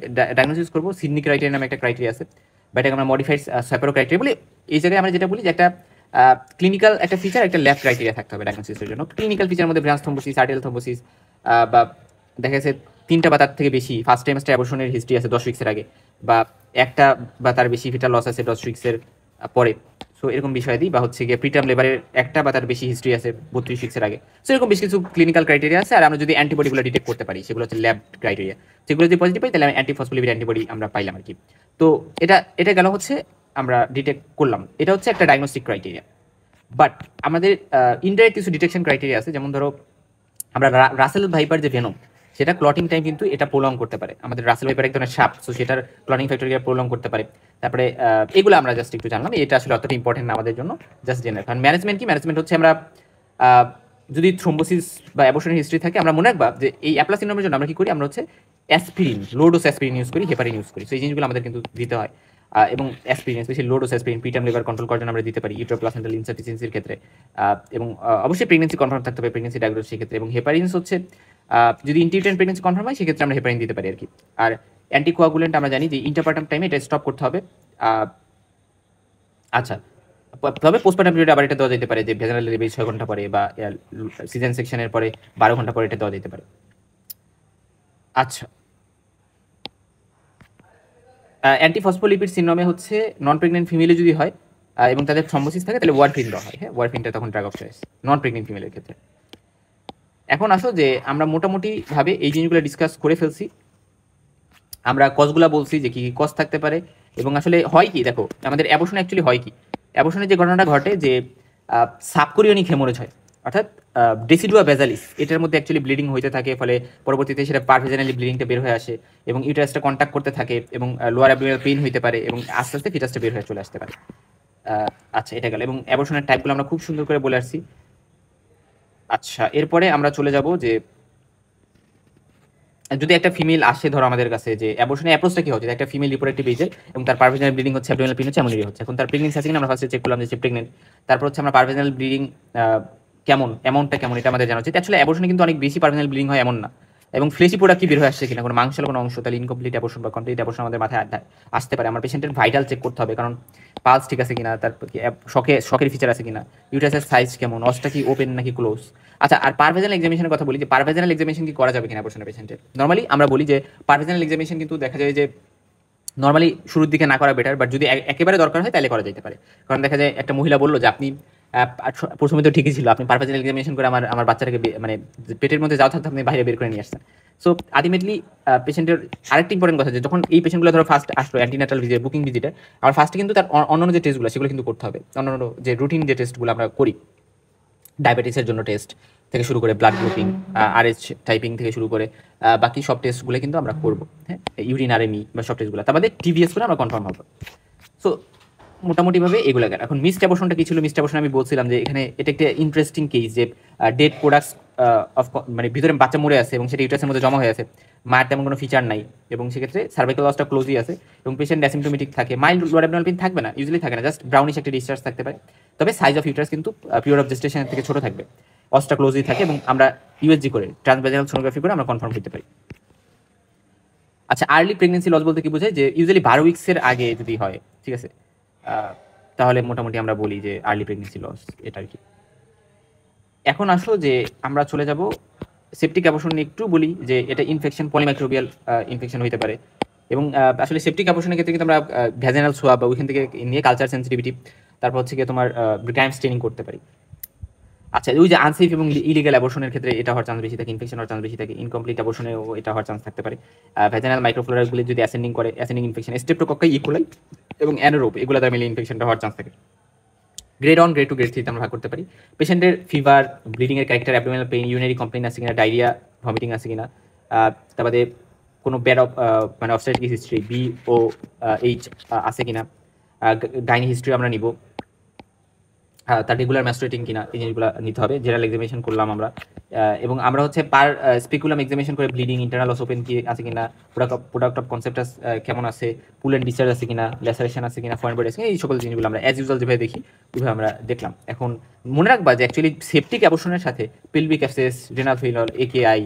ডায়াগনোসিস করবো, সিডনি ক্রাইটেরিয়া নামে একটা ক্রাইটেরিয়া আছে, বা এটাকে আমরা মডিফাইড স্যাপোরো ক্রাইটেরিয়া বলি। এই জায়গায় আমরা যেটা বলি যে একটা ক্লিনিক্যাল একটা ফিচার, একটা ল্যাব ক্রাইটেরিয়া থাকতে হবে ডায়াগনোসিসের জন্য। ক্লিনিক্যাল ফিচারের মধ্যে ব্রাঞ্চ থ্রম্বোসিস, আর্টেরিয়াল থ্রম্বোসিস, বা দেখা যাচ্ছে 3টা বা তার থেকে বেশি ফার্স্ট ট্রাইমেস্টার অ্যাবর্শনের হিস্ট্রি আছে 10 উইক্সের আগে, বা একটা বা তার বেশি ফিটাল লস আছে 10 উইক্সের পরে, সো এরকম বিষয় দিই, বা হচ্ছে গিয়ে প্রিটার্ম লেবারের একটা বা তার বেশি হিস্ট্রি আছে 32 উইক্সের আগে। সো এরকম বেশ কিছু ক্লিনিক্যাল ক্রাইটেরিয়া আছে, আর আমরা যদি অ্যান্টিবডিগুলো ডিটেক্ট করতে পারি, সেগুলো হচ্ছে ল্যাব ক্রাইটেরিয়া, সেগুলো যদি পজিটিভ পাই, তাহলে আমি অ্যান্টিফসফোলিপিড অ্যান্টিবডি আমরা পাইলাম আর কি। তো এটা গেল হচ্ছে আমরা ডিটেক্ট করলাম, এটা হচ্ছে একটা ডায়াগনস্টিক ক্রাইটেরিয়া। বাট আমাদের ইনডাইরেক্ট কিছু ডিটেকশন ক্রাইটেরিয়া আছে, যেমন ধরো আমরা রাসেল ভাইপার যে ভেনম, সেটা ক্লটিং টাইম কিন্তু এটা প্রলং করতে পারে, আমাদের রাসেল ভাইপার এক ধরনের সাপ, সো সেটার ক্লটিং ফ্যাক্টরকে প্রলং করতে পারে। তারপরে এগুলো আমরা জাস্ট একটু জানলাম, এটা আসলে অতটা ইম্পর্টেন্ট না আমাদের জন্য, জাস্ট জেনারেল। কারণ ম্যানেজমেন্ট কি, ম্যানেজমেন্ট হচ্ছে আমরা যদি থ্রোম্বোসিস বা অ্যাবর্শনের হিস্ট্রি থাকে, আমরা মনে রাখবা যে এই অ্যাপ্লা সিনড্রোমের জন্য আমরা কি করি, আমরা হচ্ছে aspirin, low dose aspirin use করি, হেপারিন ইউজ করি, সো এই জিনিসগুলো আমাদের কিন্তু দিতে হয়। এবং aspirin, specially low dose aspirin preterm liver control করার জন্য আমরা দিতে পারি, ইউট্রোপ্লাসেন্টাল ইনসাফিসিয়েন্সির ক্ষেত্রে, এবং অবশ্যই প্রেগনেন্সি কনফার্ম থাকতে হবে, প্রেগনেন্সি ডায়াগনোসিসের ক্ষেত্রে। এবং হেপারিনস হচ্ছে যদি ইন্টিউটেন্ট প্রেগনেন্সি কনফার্ম হয়, সেক্ষেত্রে আমরা হেপারিন দিতে পারি আর কি। আর অ্যান্টিকোয়াগুলেন্ট আমরা জানি যে ইন্টারপার্টাম টাইমে এটা স্টপ করতে হবে। আচ্ছা, তবে পোস্টপার্টাম পিরিয়ডে আবার এটা দেওয়া যেতে পারে, যে ভেজানাল ডেলিভারি 6 ঘন্টা পরে, বা সিজন সেকশনের পরে 12 ঘন্টা পরে এটা দেওয়া যেতে পারে। আচ্ছা, অ্যান্টিফসফোলিপিড সিনড্রোমে হচ্ছে নন প্রেগনেন্ট ফিমেলে যদি হয় এবং তাদের থ্রম্বোসিস থাকে, তাহলে ওয়ারফিন দেওয়া হয়। হ্যাঁ, ওয়ারফিনটা তখন drug of choice non pregnant ফিমেলের ক্ষেত্রে। এখন আসো যে আমরা মোটামুটিভাবে এই জিনিসগুলো ডিসকাস করে ফেলছি, আমরা কজগুলো বলছি যে কি কজ থাকতে পারে, এবং আসলে হয় কি, দেখো আমাদের অ্যাবর্শন অ্যাকচুয়ালি হয় কি, অ্যাবর্শনের যে ঘটনাটা ঘটে যে সাবকোরিয়নিক হেমোরেজ হয়, অর্থাৎ ডেসিডুয়া বেজালিস, এটার মধ্যে অ্যাকচুয়ালি ব্লিডিং হইতে থাকে, ফলে পরবর্তীতে সেটা পারভেজানালি ব্লিডিংটা বের হয়ে আসে, এবং ইউটারাসটা কন্ট্যাক্ট করতে থাকে, এবং লোয়ার অ্যাবডোমিনাল পেইন হইতে পারে, এবং আস্তে আস্তে ফিটাসটা বের হয়ে চলে আসতে পারে। আচ্ছা, এটা গেল, এবং অ্যাবর্শনের টাইপগুলো আমরা খুব সুন্দর করে বলে আসছি। আচ্ছা, এরপরে আমরা চলে যাব যে যদি একটা ফিমেল আসে ধরো আমাদের কাছে, যে অ্যাবর্শনের অ্যাপ্রোচটা কি হচ্ছে, একটা ফিমেল রিপ্রোডাক্টিভ এজে এবং তার পারভেজানাল ব্লিডিং হচ্ছে, অ্যাবডোমিনাল পেইন হচ্ছে, এমনই হচ্ছে। এখন তার প্রেগনেন্সি আছে কিনা আমরা ফার্স্টে চেক করলাম যে সে প্রেগনেন্ট, তারপর হচ্ছে আমরা পারভেজানাল ব্লিডিং কেমন, অ্যামাউন্টটা কেমন, এটা আমাদের জানা উচিত। অ্যাকচুয়ালি অ্যাবর্শনে কিন্তু অনেক বেশি পারভেজানাল ব্লিডিং হয় এমন না, এবং ফ্লেশি প্রোডাক্ট কি বের হয়ে আসছে কিনা, কোনো মাংসের কোনো অংশ, তাহলে ইনকমপ্লিট অ্যাবর্শন বা কমপ্লিট অ্যাবর্শন আমাদের মাথায় আসতে পারে। আমার পেশেন্টের ভাইটাল চেক করতে হবে, কারণ পালস ঠিক আছে কিনা, তারপর কি শখের ফিচার আছে কিনা, ইউটারাসের সাইজ কেমন, অসটা কি ওপেন নাকি ক্লোজ। আচ্ছা, আর পারভেজানাল এক্সামিনেশনের কথা বলি, যে পারভেজানাল এক্সামিনেশন কি করা যাবে কিনা অ্যাবর্শনের পেশেন্টের। নর্মালি আমরা বলি যে পারভেজানাল এক্সামিনেশন কিন্তু দেখা যায় যে নর্মালি শুরুর দিকে না করা বেটার, বাট যদি একেবারে দরকার হয় তাহলে করা যেতে পারে। কারণ দেখা যায় একটা মহিলা বললো যে আপনি প্রথমে তো ঠিকই ছিল, আপনি পারভেজানাল এক্সামিনেশন করে আমার বাচ্চাটাকে মানে পেটের মধ্যে যাওয়া থাকতে আপনি বাইরে বের করে নিয়ে আসছেন। সো আলটিমেটলি পেশেন্টের আরেকটি ইম্পর্টেন্ট কথা, যে যখন এই পেশেন্টগুলো ধরো ফার্স্ট আসলো অ্যান্টিনাটাল ভিজিট, বুকিং ভিজিটে, আমার ফার্স্টে কিন্তু তার অন্যান্য যে টেস্টগুলো সেগুলো কিন্তু করতে হবে, অন্যান্য যে রুটিন যে টেস্টগুলো আমরা করি, ডায়াবেটিসের জন্য টেস্ট থেকে শুরু করে ব্লাড গ্রুপিং, আরএইচ টাইপিং থেকে শুরু করে বাকি সব টেস্টগুলো কিন্তু আমরা করবো। হ্যাঁ, ইউরিন আরএমই বা সব টেস্টগুলো, তার বাদে টিভিএস করে আমরা কনফার্ম হবো। সো মোটামুটিভাবে এগুলো গেল। এখন মিসড অ্যাবর্শনটা কি ছিল? মিসড অ্যাবর্শন আমি বলছিলাম যে এখানে এটা একটা ইন্টারেস্টিং কেস যে ডেড প্রোডাক্টস অফ মানে ভিতরে বাচ্চা মরে আছে এবং সেটা ইউটারাসের মধ্যে জমা হয়ে আছে, মায়ের তেমন কোনো ফিচার নাই এবং সেক্ষেত্রে সার্ভাইকাল লসটা ক্লোজই আছে এবং পেশেন্ট অ্যাসিমটোমেটিক থাকে, মাইল্ড লোয়ার অ্যাবডোমিনাল পেইন থাকবে না, ইউজুয়ালি থাকে না, জাস্ট ব্রাউনিশ একটা ডিসচার্জ থাকতে পারে, তবে সাইজ অফ ইউটারাস কিন্তু পিরিয়ড অফ জেস্টেশন থেকে ছোট থাকবে, অসটা ক্লোজই থাকে এবং আমরা ইউএসজি করে ট্রান্সভ্যাজানাল সোনোগ্রাফি করে আমরা কনফার্ম করতে পারি। আচ্ছা, আর্লি প্রেগনেন্সি লস বলতে কি বোঝায়? যে ইউজুয়ালি 12 উইক্সের আগে যদি হয়, ঠিক আছে, তাহলে মোটামুটি আমরা বলি যে আর্লি প্রেগনেন্সি লস, এটা আর কি। এখন আসো যে আমরা চলে যাব সেপটিক অ্যাবর্শন নিয়ে একটু বলি যে এটা ইনফেকশন, পলিমাইক্রোবিয়াল ইনফেকশন হতে পারে এবং আসলে সেপটিক অ্যাবর্শনের ক্ষেত্রে কিন্তু আমরা ভ্যাজিনাল সোয়াব বা ওইখান থেকে নিয়ে কালচার সেন্সিটিভিটি, তারপর হচ্ছে কি তোমার ক্রাইম স্টেনিং করতে পারি। আচ্ছা, ওই যে আনসেফ এবং ইলিগাল অ্যাবর্শনের ক্ষেত্রে এটা হওয়ার চান্স বেশি থাকে, ইনফেকশন হওয়ার চান্স বেশি থাকে, ইনকমপ্লিট অ্যাবর্শনেও এটা হওয়ার চান্স থাকতে পারে। ভ্যাজিনাল মাইক্রোফ্লোরাগুলি যদি অ্যাসেন্ডিং করে, অ্যাসেন্ডিং ইনফেকশন, স্টেপ্টোকক্কাই ইকোলাই এবং অ্যানারোব এগুলো দ্বারা মিলে ইনফেকশনটা হওয়ার চান্স থাকে। গ্রেড 1, গ্রেড 2, গ্রেড 3 আমরা ভাগ করতে পারি। পেশেন্টের ফিভার, ব্লিডিং এর character, abdominal pain, urinary complain আছে কিনা, ডায়রিয়া, ভমিটিং আছে কিনা, তারপরে কোনো ব্যাড মানে অবস্টেট্রিক হিস্ট্রি BOH আছে কিনা, গাইনি হিস্ট্রি আমরা নিব, তার রেগুলার ম্যাস্ট্রেটিং কিনা, এই জিনিসগুলো নিতে হবে। জেনারেল এক্সামিনেশন করলাম আমরা এবং আমরা হচ্ছে পার স্পেকুলাম এক্সামিনেশন করে ব্লিডিং, ইন্টারনাল ওপেন কি আছে কিনা, প্রোডাক্ট অফ কনসেপ্টাস কেমন আছে, পুল অ্যান্ড ডিসচার্জ আছে কিনা, ল্যাসারেশন আছে কিনা, ফরেন বডি আছে কিনা, এই সকল জিনিসগুলো আমরা অ্যাজ ইউজুয়াল যেভাবে দেখি ওইভাবে আমরা দেখলাম। এখন মনে রাখবা যে অ্যাকচুয়ালি সেপটিক অ্যাবর্শনের সাথে pelvic abscess, renal failure, AKI,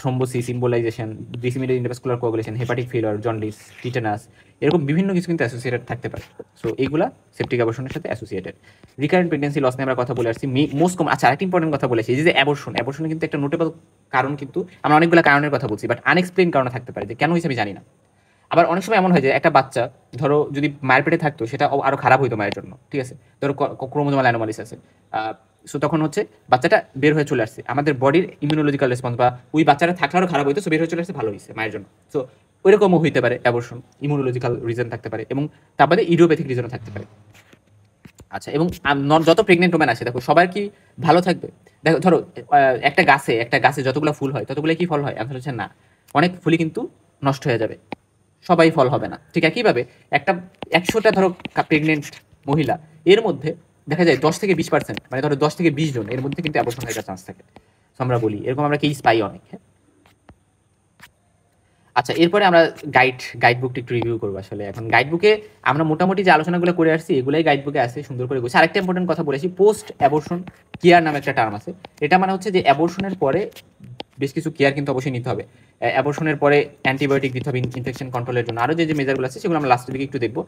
thrombosis, embolisation, disseminated intervascular coagulation, hepatic failure, jaundice, tetanus, এরকম বিভিন্ন কিছু কিন্তু অ্যাসোসিয়েটেড থাকতে পারে। সো এইগুলা সেপটিক অ্যাবর্শনের সাথে অ্যাসোসিয়েটেড। রিকারেন্ট প্রেগনেন্সি লস নিয়ে আমরা কথা বলে আসছি, মোস্ট কমন। আচ্ছা, আরেকটা ইম্পর্টেন্ট কথা বলেছি, এই যে অ্যাবর্শন কিন্তু একটা নোটেবল কারণ, কিন্তু আমরা অনেকগুলো কারণের কথা বলছি, বাট আনএক্সপ্লেইন কারণে থাকতে পারে, যে কেন হয়েছে আমি জানি না। আবার অনেক সময় এমন হয় যে একটা বাচ্চা ধরো যদি মায়ের পেটে থাকতো সেটা আরো খারাপ হইতো মায়ের জন্য, ঠিক আছে, ধরো ক্রোমোজোমাল অ্যানোমালিস আছে, সো তখন হচ্ছে বাচ্চাটা বের হয়ে চলে আসছে, আমাদের বডির ইমিউনোলজিক্যাল রেসপন্স বা ওই বাচ্চাটা থাকলে আরো খারাপ হইতো, সো বের হয়ে চলে আসছে, ভালো হয়েছে মায়ের জন্য। সো ওইরকমও হইতে পারে অ্যাবর্শন, ইমিউনোলজিক্যাল রিজন থাকতে পারে এবং তারপরে ইডিওপ্যাথিক রিজনও থাকতে পারে। আচ্ছা, এবং যত প্রেগনেন্ট ওম্যান আছে দেখো সবার কি ভালো থাকবে? দেখো ধরো একটা গাছে যতগুলো ফুল হয় ততগুলো কি ফল হয়? অ্যান্সার হচ্ছে না, অনেক ফুলই কিন্তু নষ্ট হয়ে যাবে, সবাই ফল হবে না। ঠিক একইভাবে একটা 100টা ধরো প্রেগনেন্ট মহিলা, এর মধ্যে দেখা যায় 10 থেকে 20%, মানে ধরো 10 থেকে 20 জন এর মধ্যে কিন্তু অ্যাবর্শন হয়ে যাওয়ার চান্স থাকে। আমরা বলি এরকম, আমরা কেস পাই অনেক। হ্যাঁ, আচ্ছা, এরপরে আমরা গাইড বুকটা একটু রিভিউ করবো। আসলে এখন গাইড বুকে আমরা মোটামুটি যে আলোচনাগুলো করে আসছি এগুলাই গাইড বুকে আছে, সুন্দর করে বলছি। আরেকটা ইম্পর্টেন্ট কথা বলেছি, পোস্ট অ্যাবর্শন কেয়ার নামে একটা টার্ম আছে। এটা মানে হচ্ছে যে অ্যাবর্শনের পরে বেশ কিছু কেয়ার কিন্তু অবশ্যই নিতে হবে। অ্যাবর্শনের পরে অ্যান্টিবায়োটিক দিতে হবে ইনফেকশন কন্ট্রোলের জন্য, আরও যে মেজারগুলো আছে সেগুলো আমরা লাস্টের দিকে একটু দেখবো।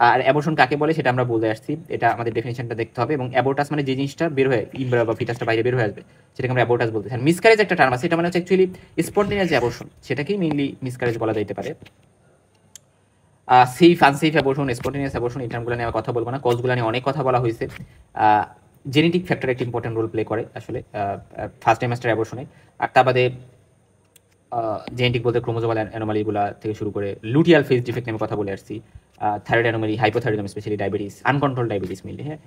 আর অ্যাবর্শন কাকে বলে সেটা আমরা বলতে আসছি, এটা আমাদের ডেফিনেশনটা দেখতে হবে। এবং অ্যাবোর্টাস মানে যে জিনিসটা বের হয়ে ইমব্রা বা ফিটাসটা বাইরে বের হয়ে আসবে সেটাকে আমরা অ্যাবোর্টাস বলতে চাই। মিসক্যারেজ একটা টার্ম আছে, এটা মানে হচ্ছে অ্যাকচুয়ালি স্পন্টেনিয়াস অ্যাবর্শন, সেটাকেই মেইনলি মিসক্যারেজ বলা যেতে পারে। Safe unsafe abortion, spontaneous abortion, এই টার্মগুলো নিয়ে কথা বলবো না, কজগুলো নিয়ে অনেক কথা বলা হয়েছে। জেনেটিক ফ্যাক্টর একটা ইম্পর্টেন্ট রোল প্লে করে আসলে ফার্স্ট ট্রাইমাস্টার অ্যাবর্শনে। আর তার বাদে জেনেটিক বলতে ক্রোমোজোমাল অ্যানোমালিগুলা থেকে শুরু করে লুটিয়াল ফেজ ডিফেক্ট নিয়ে কথা বলে আসছি, thyroid anomaly, hypothyroidism, specially diabetes, uncontrol diabetes mainly. হ্যাঁ,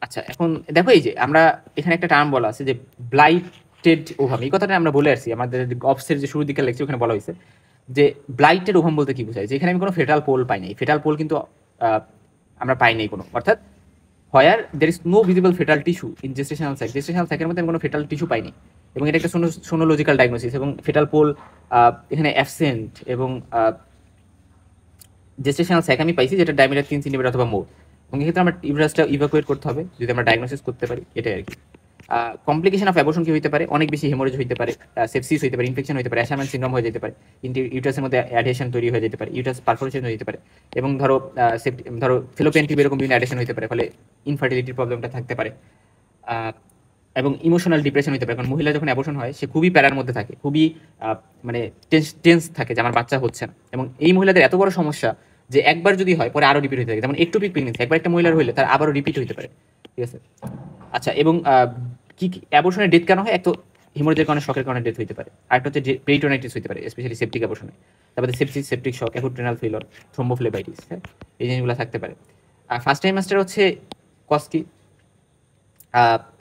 আচ্ছা, এখন দেখো এই যে আমরা এখানে একটা টার্ম বলা আছে যে ব্লাইটেড ওভাম, এই কথাটা আমরা বলে আসছি আমাদের অফসের যে শুরুর দিকে লেকচার, ওখানে বলা হয়েছে যে ব্লাইটেড ওভাম বলতে কি বোঝায়, যে এখানে আমি কোনো ফেটাল পোল পাই নাই, ফেটাল পোল কিন্তু আমরা পাই নাই কোনো, অর্থাৎ where there is no visible fetal tissue in gestational সাইকের মধ্যে আমি কোনো ফেটাল টিস্যু পাইনি, এবং এটা একটা সোনোলজিক্যাল ডায়াগনোসিস, এবং ফেটাল পোল এখানে অ্যাবসেন্ট, এবং জেস্টেশনাল সাইক আমি পাইছি যেটা ডায়ামিটার 3 সেন্টিমিটার অথবা মোর, এবং এক্ষেত্রে আমরা ইউরাসটা ইভাকুয়েট করতে হবে যদি আমরা ডায়াগনোসিস করতে পারি, এটাই আর কি। কমপ্লিকেশন অফ অ্যাবর্শন কি হতে পারে? অনেক বেশি হেমোরেজ হতে পারে, সেপসিস হতে পারে, ইনফেকশন হতে পারে, অ্যাশারম্যান সিনড্রোম হয়ে যেতে পারে, ইউটাসের মধ্যে অ্যাডহেশন তৈরি হয়ে যেতে পারে, ইউটাস পারফোরেশন হয়ে যেতে পারে, এবং ধরো ফেলোপিয়ান টিউবে এরকম বিভিন্ন অ্যাডহেশন হতে পারে, ফলে ইনফার্টিলিটির প্রবলেমটা থাকতে পারে, এবং ইমোশনাল ডিপ্রেশন হতে পারে। কারণ মহিলা যখন অ্যাবর্শন হয় সে খুবই প্যারার মধ্যে থাকে, খুবই মানে টেন্স থাকে যে আমার বাচ্চা হচ্ছে না, এবং এই মহিলাদের এত বড় সমস্যা যে একবার যদি হয় পরে আরও রিপিট হতে থাকে, যেমন একটোপিক প্রেগন্যান্সি, একবার একটা মহিলার হইলে তার আবারও রিপিট হতে পারে, ঠিক আছে। আচ্ছা, এবং কি অ্যাবর্শনের ডেথ কেন হয়? এক তো হিমোরেজের কারণে, শকের কারণে ডেথ হতে পারে, আর একটা হচ্ছে পেরিটোনাইটিস হতে পারে, স্পেশালি সেপটিক অ্যাবর্শনে, তারপরে septic shock, acute renal failure, thrombophlebitis. হ্যাঁ, এই জিনিসগুলো থাকতে পারে। আর ফার্স্ট ট্রাইমাস্টার হচ্ছে কজ কি,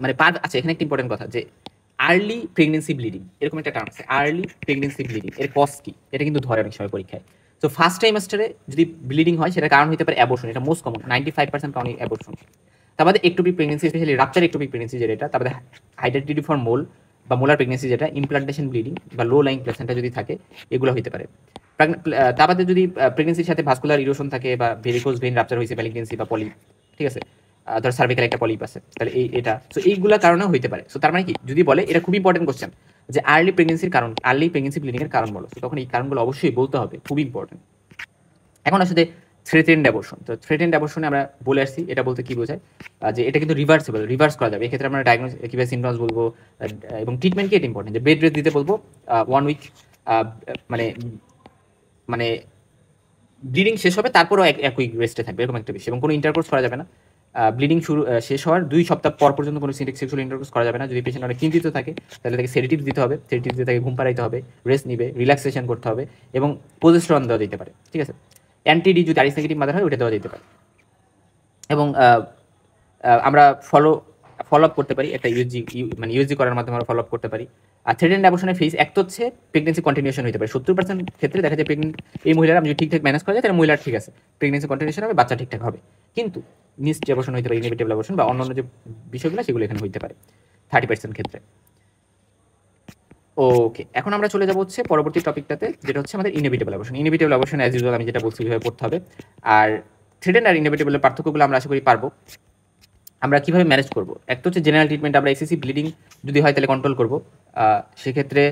মানে আচ্ছা, এখানে একটা ইম্পর্টেন্ট কথা যে আর্লি প্রেগনেন্সি ব্লিডিং, এরকম একটা টার্ম আছে, আর্লি প্রেগনেন্সি ব্লিডিং, এর কজ কি, এটা কিন্তু ধরে অনেক সময় পরীক্ষায়। তো ফার্স্ট ট্রাইমাস্টারে যদি ব্লিডিং হয় সেটার কারণ হতে পারে অ্যাবর্শন, এটা মোস্ট কমন, 95% কারণ অ্যাবর্শন। তারপরে ectopic pregnancy, specially rupture ectopic pregnancy যেটা, তারপরে আইডেন্টিটি ফর মোল বা মোলার প্রেগনেন্সি যেটা, ইমপ্লান্টেশন ব্লিডিং বা লো লাইং প্লেসেন্টা যদি থাকে, এগুলো হতে পারে। তারপরে যদি প্রেগনেন্সির সাথে ভাস্কুলার ইরোশন থাকে বা ভেরিকোজ ভেইন রাপচার হয়েছে, ম্যালিগনেন্সি বা পলিপ, ঠিক আছে, ধর সার্ভিক্যাল একটা পলিপ আছে, তাহলে এটা সো এইগুলো কারণেও হতে পারে। সো তার মানে কি, যদি বলে এটা খুব ইম্পর্টেন্ট কোশ্চেন যে আর্লি প্রেগনেন্সির কারণ, আর্লি প্রেগনেন্সি ব্লিডিং এর কারণ বলো, তখন এই কারণগুলো অবশ্যই বলতে হবে, খুব ইম্পর্টেন্ট। এখন আসলে থ্রেটেন্ড অ্যাবর্শন। তো থ্রেটেন্ড অ্যাবর্শনে আমরা বলে আসছি, এটা বলতে কি বোঝায় যে এটা কিন্তু রিভার্সেবল, রিভার্স করা যাবে। এক্ষেত্রে আমরা ডায়াগনোস কিভাবে সিমটমস বলবো এবং ট্রিটমেন্ট কি, এটা ইম্পর্টেন্ট। যে বেড রেস্ট দিতে বলবো 1 উইক, মানে মানে ব্লিডিং শেষ হবে তারপরও এক উইক রেস্টে থাকবে, এরকম একটা বিষয়। এবং কোনো ইন্টারকোর্স করা যাবে না ব্লিডিং শেষ হওয়ার 2 সপ্তাহ পর পর্যন্ত, কোনো সেক্সুয়াল ইন্টারকোর্স করা যাবে না। যদি পেশেন্ট অনেক চিন্তিত থাকে তাহলে তাকে সেডেটিভ দিতে হবে, সেডেটিভ দিয়ে তাকে ঘুম পাড়াইতে হবে, রেস্ট নিবে, রিল্যাক্সেশন করতে হবে এবং প্রজেস্টেরন দেওয়া যেতে পারে, ঠিক আছে। অ্যান্টিডি যদি আরিস নেগেটিভ মাদার হয় ওটা দেওয়া যেতে পারে। এবং আমরা ফলো আপ করতে পারি, একটা ইউএসজি করার মাধ্যমে আমরা ফলো আপ করতে পারি। আর থ্রেটেন্ড অ্যাবর্শনের ফেজ এক তো হচ্ছে প্রেগনেন্সি কন্টিনিউশন হতে পারে। 70% ক্ষেত্রে দেখা যায় এই মহিলারা যদি ঠিকঠাক ম্যানেজ করা যায় তাহলে মহিলার ঠিক আছে, প্রেগনেন্সি কন্টিনিউশন হবে, বাচ্চা ঠিকঠাক হবে। কিন্তু মিসড অ্যাবর্শন হতে পারে, ইনএভিটেবল অ্যাবর্শন বা অন্যান্য যে বিষয়গুলো সেগুলো এখানে হতে পারে 30% ক্ষেত্রে। ওকে, এখন আমরা চলে যাবো হচ্ছে পরবর্তী টপিকটাতে, যেটা হচ্ছে আমাদের inevitable abortion. Inevitable abortion as usual আমি যেটা বলছি ওইভাবে পড়তে হবে। আর থ্রেটেন্ড আর ইনএভিটেবলের পার্থক্যগুলো আমরা আশা করি পারবো। আমরা কিভাবে ম্যানেজ করব, এক তো হচ্ছে জেনারেল ট্রিটমেন্ট, আমরা এক্সেসিভ ব্লিডিং যদি হয় তাহলে কন্ট্রোল করব। সেক্ষেত্রে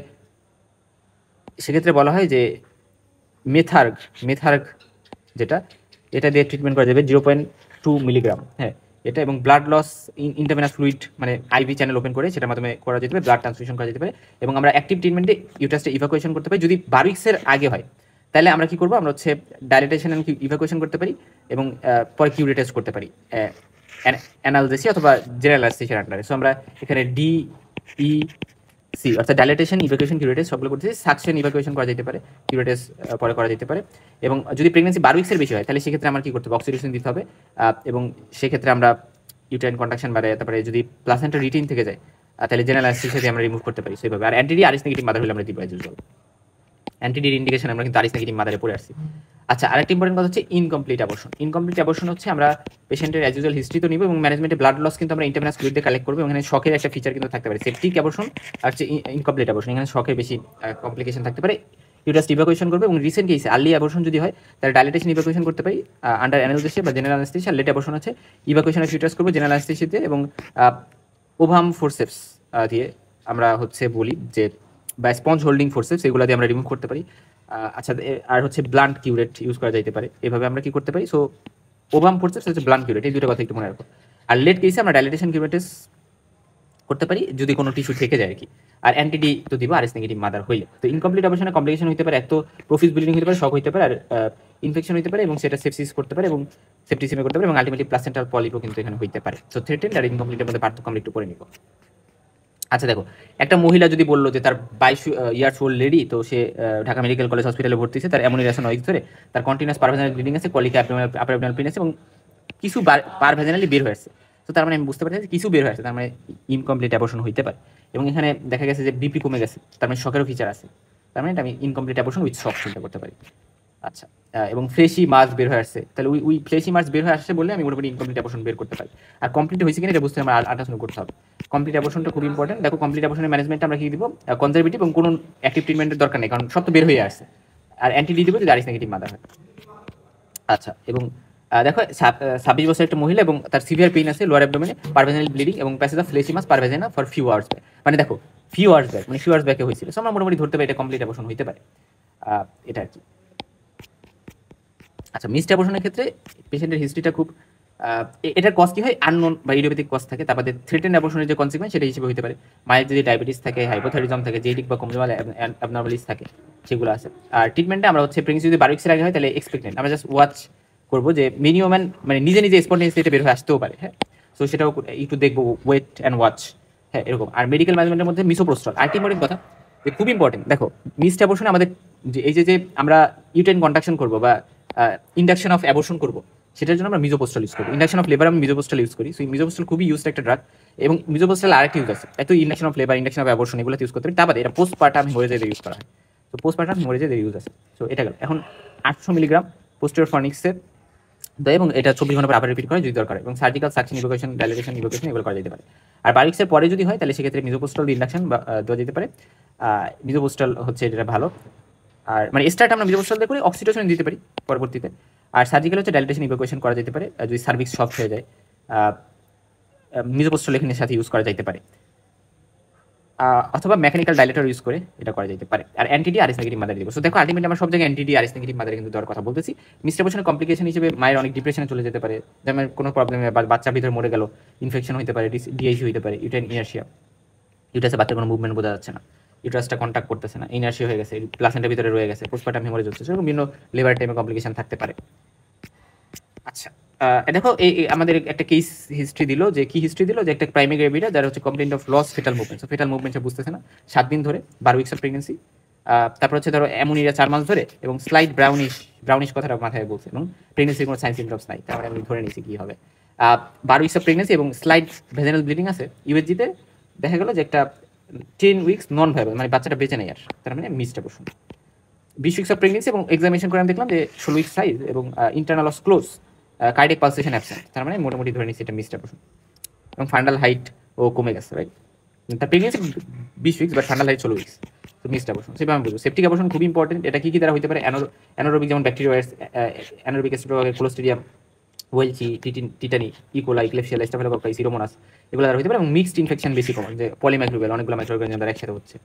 বলা হয় যে মেথার্গ যেটা, এটা দিয়ে ট্রিটমেন্ট করা যাবে 0.2 মিলিগ্রাম, হ্যাঁ এটা। এবং ব্লাড লস ইন্টারভেনাস ফ্লুইড মানে আইভি চ্যানেল ওপেন করে সেটার মাধ্যমে করা যেতে পারে, ব্লাড ট্রান্সফিউশন করা যেতে পারে। এবং আমরা অ্যাক্টিভ ট্রিটমেন্টে ইউটারাসটা ইভাকুয়েশন করতে পারি। যদি 12 উইক্সের আগে হয় তাহলে আমরা কি করবো, আমরা হচ্ছে ডাইলেটেশন এন্ড ইভাকুয়েশন করতে পারি এবং পরে কিউরে টেস্ট করতে পারি অ্যানালজেসি অথবা জেনারেল অ্যানেস্থেসিয়ার আন্ডারে। সো আমরা এখানে DEC অর্থাৎ ডাইলেটেশন, ইভাকুয়েশন, কিউরে টেস্ট সবগুলো করতেছি। সাকশন ইভাকুয়েশন করা যেতে পারে, কিউরে টেস্ট পরে করা যেতে পারে। এবং যদি প্রেগনেন্সি 12 উইক্সের বেশি হয় তাহলে সেক্ষেত্রে আমার কি করতে হবে, অক্সিটোসিন দিতে হবে। এবং সেক্ষেত্রে আমরা ইউটারাইন কন্ট্রাকশন বাড়ে, তারপরে যদি প্লাসেন্টা রিটেইন থেকে যায় তাহলে জেনারেল অ্যানেস্থেসিয়া দিয়ে আমরা রিমুভ করতে পারি সেভাবে। আর অ্যান্টিডি আরিস নেগেটিভ মাদার হলে আমরা দিব অ্যাজ ইউজুয়াল। অ্যান্টিডির ইন্ডিকেশন আমরা কিন্তু আরিস নেগেটিভ মাদারে পড়ে আসছি। আচ্ছা, আরেকটা ইম্পর্টেন্ট কথা হচ্ছে ইনকমপ্লিট অ্যাবর্শন। ইনকমপ্লিট অ্যাবর্শন হচ্ছে আমরা পেশেন্টের অ্যাজ ইউজুয়াল হিস্ট্রি তো নিব এবং ম্যানেজমেন্টে ব্লাড লস কিন্তু আমরা ইন্টারভেনাস ফ্লুইড দিয়ে কালেক্ট করবো। এখানে শখের একটা ফিচার কিন্তু থাকতে পারে, সেপটিক অ্যাবর্শন আর হচ্ছে ইনকমপ্লিট অ্যাবর্শন, এখানে শখের বেশি কমপ্লিকেশন থাকতে পারে। ইউটারাস ইভাকুয়েশন করবে এবং রিসেন্ট কেসে আর্লি অ্যাবর্শন যদি হয় তাহলে ডাইলেটেশন ইভাকুয়েশন করতে পারি আন্ডার অ্যানালজেসিয়া বা জেনারেল অ্যানেস্থেসিয়া। লেট অ্যাবর্শন আছে ইভাকুয়েশন অফ ইউটারাস করবো জেনারেল অ্যানেস্থেসিয়াতে এবং ওভাম ফোরসেপস দিয়ে আমরা হচ্ছে বলি যে, বা স্পঞ্জ হোল্ডিং ফোরসেপস, এগুলো দিয়ে আমরা রিমুভ করতে পারি। আচ্ছা, আর হচ্ছে ব্লান্ট কিউরেট ইউজ করা যাইতে পারে, এভাবে আমরা কি করতে পারি। সো ওভাম ফোরসেপস হচ্ছে ব্লান্ট কিউরেট, এই দুটো কথা একটু মনে রাখো। আর লেট কেসে আমরা ডাইলেটেশন কিউরেটিস করতে পারি যদি কোনো টিস্যু থেকে যায় আর কি। আর অ্যান্টিডি তো দিব আরএস নেগেটিভ মাদার হইলে। তো ইনকমপ্লিট অপারেশনে কমপ্লিকেশন হতে পারে, এক তো প্রফিস ব্লিডিং হতে পারে, শক হতে পারে, আর ইনফেকশন হতে পারে এবং সেটা সেপসিস করতে পারে এবং সেপটিসিমে করতে পারে এবং আলটিমেটলি প্লাসেন্টাল পলিপও কিন্তু এখানে হইতে পারে। তো থ্রেটেন্ড আর ইনকমপ্লিটের মধ্যে পার্থক্য আমরা একটু করে নিব। আচ্ছা দেখো, একটা মহিলা যদি বললো যে তার 22 ইয়ার্স ওল্ড লেডি, তো সে ঢাকা মেডিকেল কলেজ হসপিটালে ভর্তি আছে, তার অ্যামোনিয়াশন উইক ধরে, তার কন্টিনিউয়াস পারভেনাল ব্লিডিং আছে, কলিকা আপার অ্যাবডোমিনাল পেইন আছে এবং কিছু পারভেনালি বের হয়ে আসছে। তো তার মানে আমি বুঝতে পারছি কিছু বের হয়ে আসছে, তার মানে ইনকমপ্লিট অ্যাবর্শন হইতে পারে। এবং এখানে দেখা গেছে যে বিপি কমে গেছে, তার মানে শকেরও ফিচার আছে, তার মানে আমি ইনকমপ্লিট অ্যাবর্শন উইথ শক চিন্তা করতে পারি। আচ্ছা, এবং ফ্লেশি মাস বের হয়ে আসছে, তাহলে ওই ফ্লেশি মাস বের হয়ে আসছে বললে আমি মোটামুটি ইনকমপ্লিট অ্যাবর্শন বের করতে পারি। আর কমপ্লিট হয়েছে কিনা এটা বুঝতে আমার আল্ট্রাসাউন্ড করতে হবে। কমপ্লিট অ্যাবর্শনটা খুব ইম্পর্টেন্ট। দেখো, কমপ্লিট অ্যাবর্শনের ম্যানেজমেন্ট আমরা কি দিব, কনজারভেটিভ এবং কোনো অ্যাক্টিভ ট্রিটমেন্টের দরকার নেই, কারণ সব তো বের হয়ে আসছে। আর অ্যান্টিডি দিব যদি আরিস নেগেটিভ মাদার হয়। আচ্ছা, এবং দেখো 26 বছর একটা মহিলা এবং তার সিভিয়ার পেইন আছে লোয়ার অ্যাবডোমেনে, পারভেনাল ব্লিডিং এবং প্যাসেজ অফ ফ্লেশি মাস পারভেজানা ফর ফিউ আওয়ার্স ব্যাক। মানে দেখো ফিউ আওয়ার্স ব্যাক, মানে ফিউ আওয়ার্স ব্যাকে হয়েছিল। সো আমরা মোটামুটি ধরতে পারি এটা কমপ্লিট অ্যাবর্শন হইতে পারে, এটা আর কি। আচ্ছা, মিসড অ্যাবর্শনের ক্ষেত্রে পেশেন্টের হিস্ট্রিটা খুব এটার কজ কি হয়, আননোন বা ইডিওপ্যাথিক কজ থাকে। তারপরে থ্রেটেন্ড অ্যাবর্শনের যে কনসিকুয়েন্স সেটা হিসেবে হতে পারে মায়ের যদি ডায়াবেটিস থাকে, হাইপোথাইরিজম থাকে, জেনেটিক বা কমজোমাল অ্যাবনর্মালিস থাকে, সেগুলো আছে। আর ট্রিটমেন্টে আমরা হচ্ছে প্রেগনেন্সি যদি 12 উইক্সের আগে হয় তাহলে এক্সপেক্টেন্ট, আমরা জাস্ট ওয়াচ করবো যে মিনিমাম মানে নিজে নিজে স্পন্টেনিয়াসলি এটা বের হয়ে আসতেও পারে, হ্যাঁ। সো সেটাও একটু দেখবো, ওয়েট অ্যান্ড ওয়াচ, হ্যাঁ এরকম। আর মেডিকেল ম্যানেজমেন্টের মধ্যে মিসোপ্রোস্টল আরেকটি ইম্পর্টেন্ট কথা, খুব ইম্পর্টেন্ট। দেখো, মিসড অ্যাবর্শনে আমাদের যে এই যে আমরা ইউটেরাইন কন্ট্রাকশন করবো বা ইন্ডাকশন অফ অ্যাবর্শন করবো, সেটার জন্য আমরা মিজোপোস্টাল ইউজ করি। ইন্ডাকশন অফ লেবার আমি মিজোপোস্টাল ইউজ করি। সো মিজোপোস্টাল খুবই ইউজড একটা ড্রাগ এবং মিজোপোস্টাল আরেকটা ইউজ আছে, এত induction of labour, induction of abortion এগুলোতে ইউজ করতে পারি। তারপরে এটা পোস্টপার্টাম হয়ে যায় ইউজ করা হয়। তো তো পোস্টপার্টাম হেমোরেজের ইউজ আছে। সো এটা গেল। এখন 800 মিলিগ্রাম পোস্টেরিয়র ফর্নিক্সের দেয় এবং এটা 24 ঘন্টা পর আবার রিপিট করে যদি দরকার, এবং সার্জিক্যাল সাকশন, ইভোকেশন, ডাইলেটেশন, ইভোকেশন এগুলো করা যেতে পারে। আর বারিক্সের পরে যদি হয় তাহলে সেক্ষেত্রে মিজোপোস্টাল ইন্ডাকশন দেওয়া যেতে পারে। মিজোপোস্টাল হচ্ছে এটা ভালো। আর মানে স্টার্ট আমরা মিজোপোস্টাল দিয়ে করি, অক্সিটোসিন দিতে পারি পরবর্তীতে। আর সার্জিক্যাল হচ্ছে ডাইলেটেশন, ইভোকেশন করা যেতে পারে। যদি সার্ভিক্স সফট হয়ে যায় মিজোপোস্টাল এখানের সাথে ইউজ করা যেতে পারে, অথবা মেকানিক্যাল ডাইলেটর ইউজ করে এটা করা যেতে পারে। আর অ্যান্টিডি আরএস নেগেটিভ মাদার দিব। সো দেখো আলটিমেটলি আমরা সব জায়গায় অ্যান্টিডি আরএস নেগেটিভ মাদারে কিন্তু দেওয়ার কথা বলতেছি। মিস্টারবোশনের কমপ্লিকেশন হিসেবে মায়ের অনেক ডিপ্রেশনে চলে যেতে পারে, যেমন কোনো প্রবলেম, বাচ্চার ভিতরে মরে গেল, ইনফেকশন হতে পারে, ডিআইসি হতে পারে, ইউটেরাইন ইনার্শিয়া, ইউটারাসে বাচ্চার কোনো মুভমেন্ট বোঝা যাচ্ছে না, ইউটারাসটা কন্ট্যাক্ট করতেছে না, ইনার্শিয়া হয়ে গেছে, প্লাসেন্টার ভিতরে রয়ে গেছে, পোস্টপার্টাম হেমোরেজ হচ্ছে, সেরকম বিভিন্ন লেবার টাইমে কমপ্লিকেশন থাকতে পারে। আচ্ছা, দেখো এই আমাদের একটা কেস হিস্ট্রি দিল, যে কি হিস্ট্রি দিল, যে একটা প্রাইমারি গ্রেভিডা যার হচ্ছে complaint of loss fetal movement. So fetal movement সে বুঝতেছে না 7 দিন ধরে, 12 উইকস অফ প্রেগনেন্সি। তারপর হচ্ছে ধরো অ্যামোনিয়া 4 মাস ধরে, এবং স্লাইড ব্রাউনিশ কথাটা মাথায় বলছে, এবং প্রেগনেন্সির কোনো সাইন সিমটমস নাই, তারপরে আমি ধরে নিয়েছি কি হবে। 12 উইকস অফ প্রেগনেন্সি এবং স্লাইড ভেজানাল ব্লিডিং আছে। ইউএসজিতে দেখা গেল যে একটা 10 উইকস নন ভাইবল, মানে বাচ্চাটা বেঁচে নেই আর, তার মানে missed abortion. 20 weeks of pregnancy এবং এক্সামিনেশন করে আমি দেখলাম যে 16 উইকস সাইজ এবং internal of close, cardiac pulsation absent, তার মানে মোটামুটি ধরে নিচ্ছি এটা মিসড অ্যাবর্শন। এবং ফান্ডাল হাইট ও কমে গেছে, রাইট? তার pregnancy 20 weeks, but fundal height 16 weeks, তো মিসড অ্যাবর্শন। সেভাবে আমি বুঝবো। সেপটিক অ্যাবর্শন খুব ইম্পর্টেন্ট। এটা কি দ্বারা হতে পারে? অ্যানারোবিক, যেমন ব্যাকটেরিয়াস, অ্যানারোবিক অ্যাস্ট্রোবাগে, ক্লোস্ট্রিডিয়াম, ওয়েলচি, টিটানি, ইকোলাই, ক্লেপসিয়ালা, স্টাফিলোকক্কাই, সিরোমোনাস, এগুলো দ্বারা হতে পারে। এবং মিক্সড ইনফেকশন বেশি কমন, যে পলিমাইক্রোবিয়াল, অনেকগুলো মাইক্রোঅর্গানিজম দ্বারা একসাথে হচ্ছে।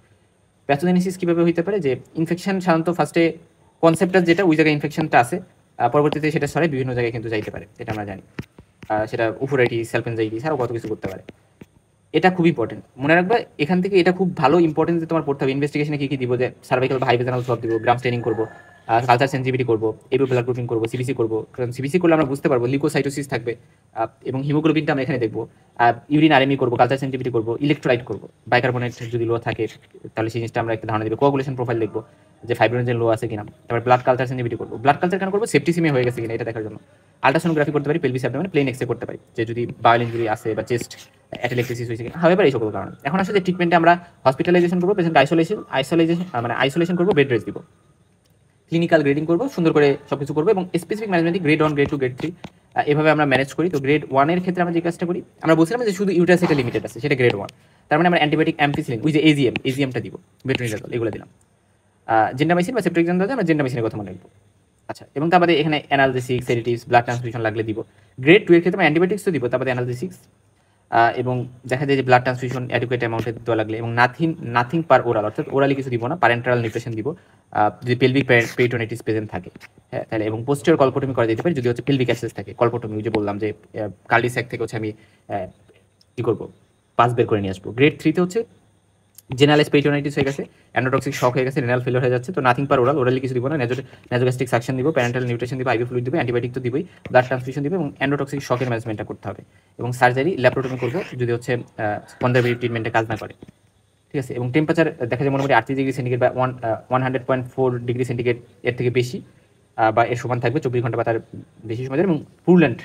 প্যাথোজেনেসিস কীভাবে হতে পারে? যে ইনফেকশন সাধারণত ফার্স্টে কনসেপ্টটা যেটা ওই জায়গায় ইনফেকশনটা আছে, পরবর্তীতে সেটা সরে বিভিন্ন জায়গায় কিন্তু যাইতে পারে, এটা আমরা জানি। সেটা উফোরাইটিস, সেলফেনজাইটিস, আরও কত কিছু করতে পারে। এটা খুব ইম্পর্টেন্ট, মনে রাখবা। এখান থেকে এটা খুব ভালো ইম্পর্টেন্স যে তোমার পড়তে হবে। ইনভেস্টিগেশনে কী কী দিব? যে সার্ভাইকাল বা হাইভেজানাল সব দিব, গ্রাম স্টেনিং করবো, কালচার সেন্সিভিটি করবো, এবি ব্লাড গ্রুপিং করবো, সিবিসি করবো। কারণ সিবিসি করলে আমরা বুঝতে পারবো লিউকোসাইটোসিস থাকবে, এবং হিমোগ্লোবিনটা আমরা এখানে দেখবো। ইউরিন আরএমই করবো, কালচার সেন্সিভিটি করবো, ইলেকট্রোলাইট করবো, বাইকার্বনেট যদি লো থাকে তাহলে সেই জিনিসটা আমরা একটা ধারণা দেবো। কোয়াগুলেশন প্রোফাইল দেখবো, যে ফাইব্রিনোজেন লো আছে কিনা। তারপর ব্লাড কালচার সেন্সিভিটি করবো। ব্লাড কালচার কেন করবো? সেপ্টিসিমিয়া হয়ে গেছে কিনা এটা দেখার জন্য। আল্ট্রাসোনোগ্রাফি করতে পারি, পেলভিস অ্যাবডোমেন, প্লেন এক্সরে করতে পারি, যে যদি বায়োল ইনজুরি আছে বা চেস্ট অ্যাটেলেক্সিস হয়েছে কিনা, হবে পারে এই সকল কারণে। এখন আসলে ট্রিটমেন্টে আমরা হসপিটালাইজেশন করবো, পেশেন্ট আইসোলেশন করবো, বেড রেস্ট দিব, ক্লিনিক্যাল গ্রেডিং করবো, সুন্দর করে সবকিছু করবো, এবং specific management grade 1, grade 2, grade 3 এভাবে আমরা ম্যানেজ করি। তো গ্রেড 1 এর ক্ষেত্রে আমরা যে কাজটা করি, আমরা বলছিলাম যে শুধু ইউটারাস এটা লিমিটেড আছে, সেটা গ্রেড 1। তার মানে আমরা অ্যান্টিবায়োটিক অ্যাম্পিসিলিন, ওই যে এজিএমটা দিব, বেট্রোনিডাজল, এগুলো দিলাম। জেন্ডামাইসিন বা সেপ্ট্রিকজন দেওয়া যায়, আমরা জেন্ডামাইসিনের কথা মনে রাখবো। আচ্ছা, এবং তারপরে এখানে অ্যানালজেসিক্স, সেডেটিভস, ব্লাড ট্রান্সফিউশন লাগলে দিব। গ্রেড 2 এর ক্ষেত্রে আমরা অ্যান্টিবায়োটিক্সও দিব, তারপরে অ্যানালজেসিক্স, এবং দেখা যায় যে ব্লাড ট্রান্সফিউশন অ্যাডুকুয়েট অ্যামাউন্টে দেওয়া লাগলে, এবং নাথিং পার ওরাল, অর্থাৎ ওরালি কিছু দিব না, প্যারেন্টারাল নিউট্রিশন দিব যদি পেলভিক পেরিটোনাইটিস প্রেজেন্ট থাকে, হ্যাঁ তাহলে। এবং পোস্টিরিয়র কলপোটমি করা যেতে পারে যদি হচ্ছে পেলভিক অ্যাবসেস থাকে। কলপোটমি যে বললাম যে কার্ডিস্যাক থেকে হচ্ছে আমি কী করবো, পাস বের করে নিয়ে আসবো। গ্রেড 3-তে হচ্ছে জেনারেলাইজ পেরিটোনাইটিস হয়ে গেছে, অ্যান্ডোটক্সিক শক হয়ে গেছে, রেনাল ফেলিওর হয়ে যাচ্ছে, তো নাথিং পার ওরালি কিছু দিব না, নেজোগ্যাস্ট্রিক সাকশন দিব, প্যারেন্টাল নিউট্রিশন দিব, আইভি ফ্লুইড দিব, অ্যান্টিবায়োটিক তো দিবই, ব্লাড ট্রান্সফিউশন দিব, এবং অ্যান্ডোটক্সিক শকের ম্যানেজমেন্টটা করতে হবে। এবং সার্জারি, ল্যাপ্রোটমি করবো যদি হচ্ছে কনজারভেটিভ ট্রিটমেন্টে কাজ না করে, ঠিক আছে। এবং টেম্পারেচার দেখা যায় মোটামুটি 38 ডিগ্রি সেন্টিগ্রেড বা 100.4 ডিগ্রি সেন্টিগ্রেড এর থেকে বেশি বা এর সমান থাকবে 24 ঘন্টা বা তার বেশি সময় ধরে। এবং পুরুলেন্ট,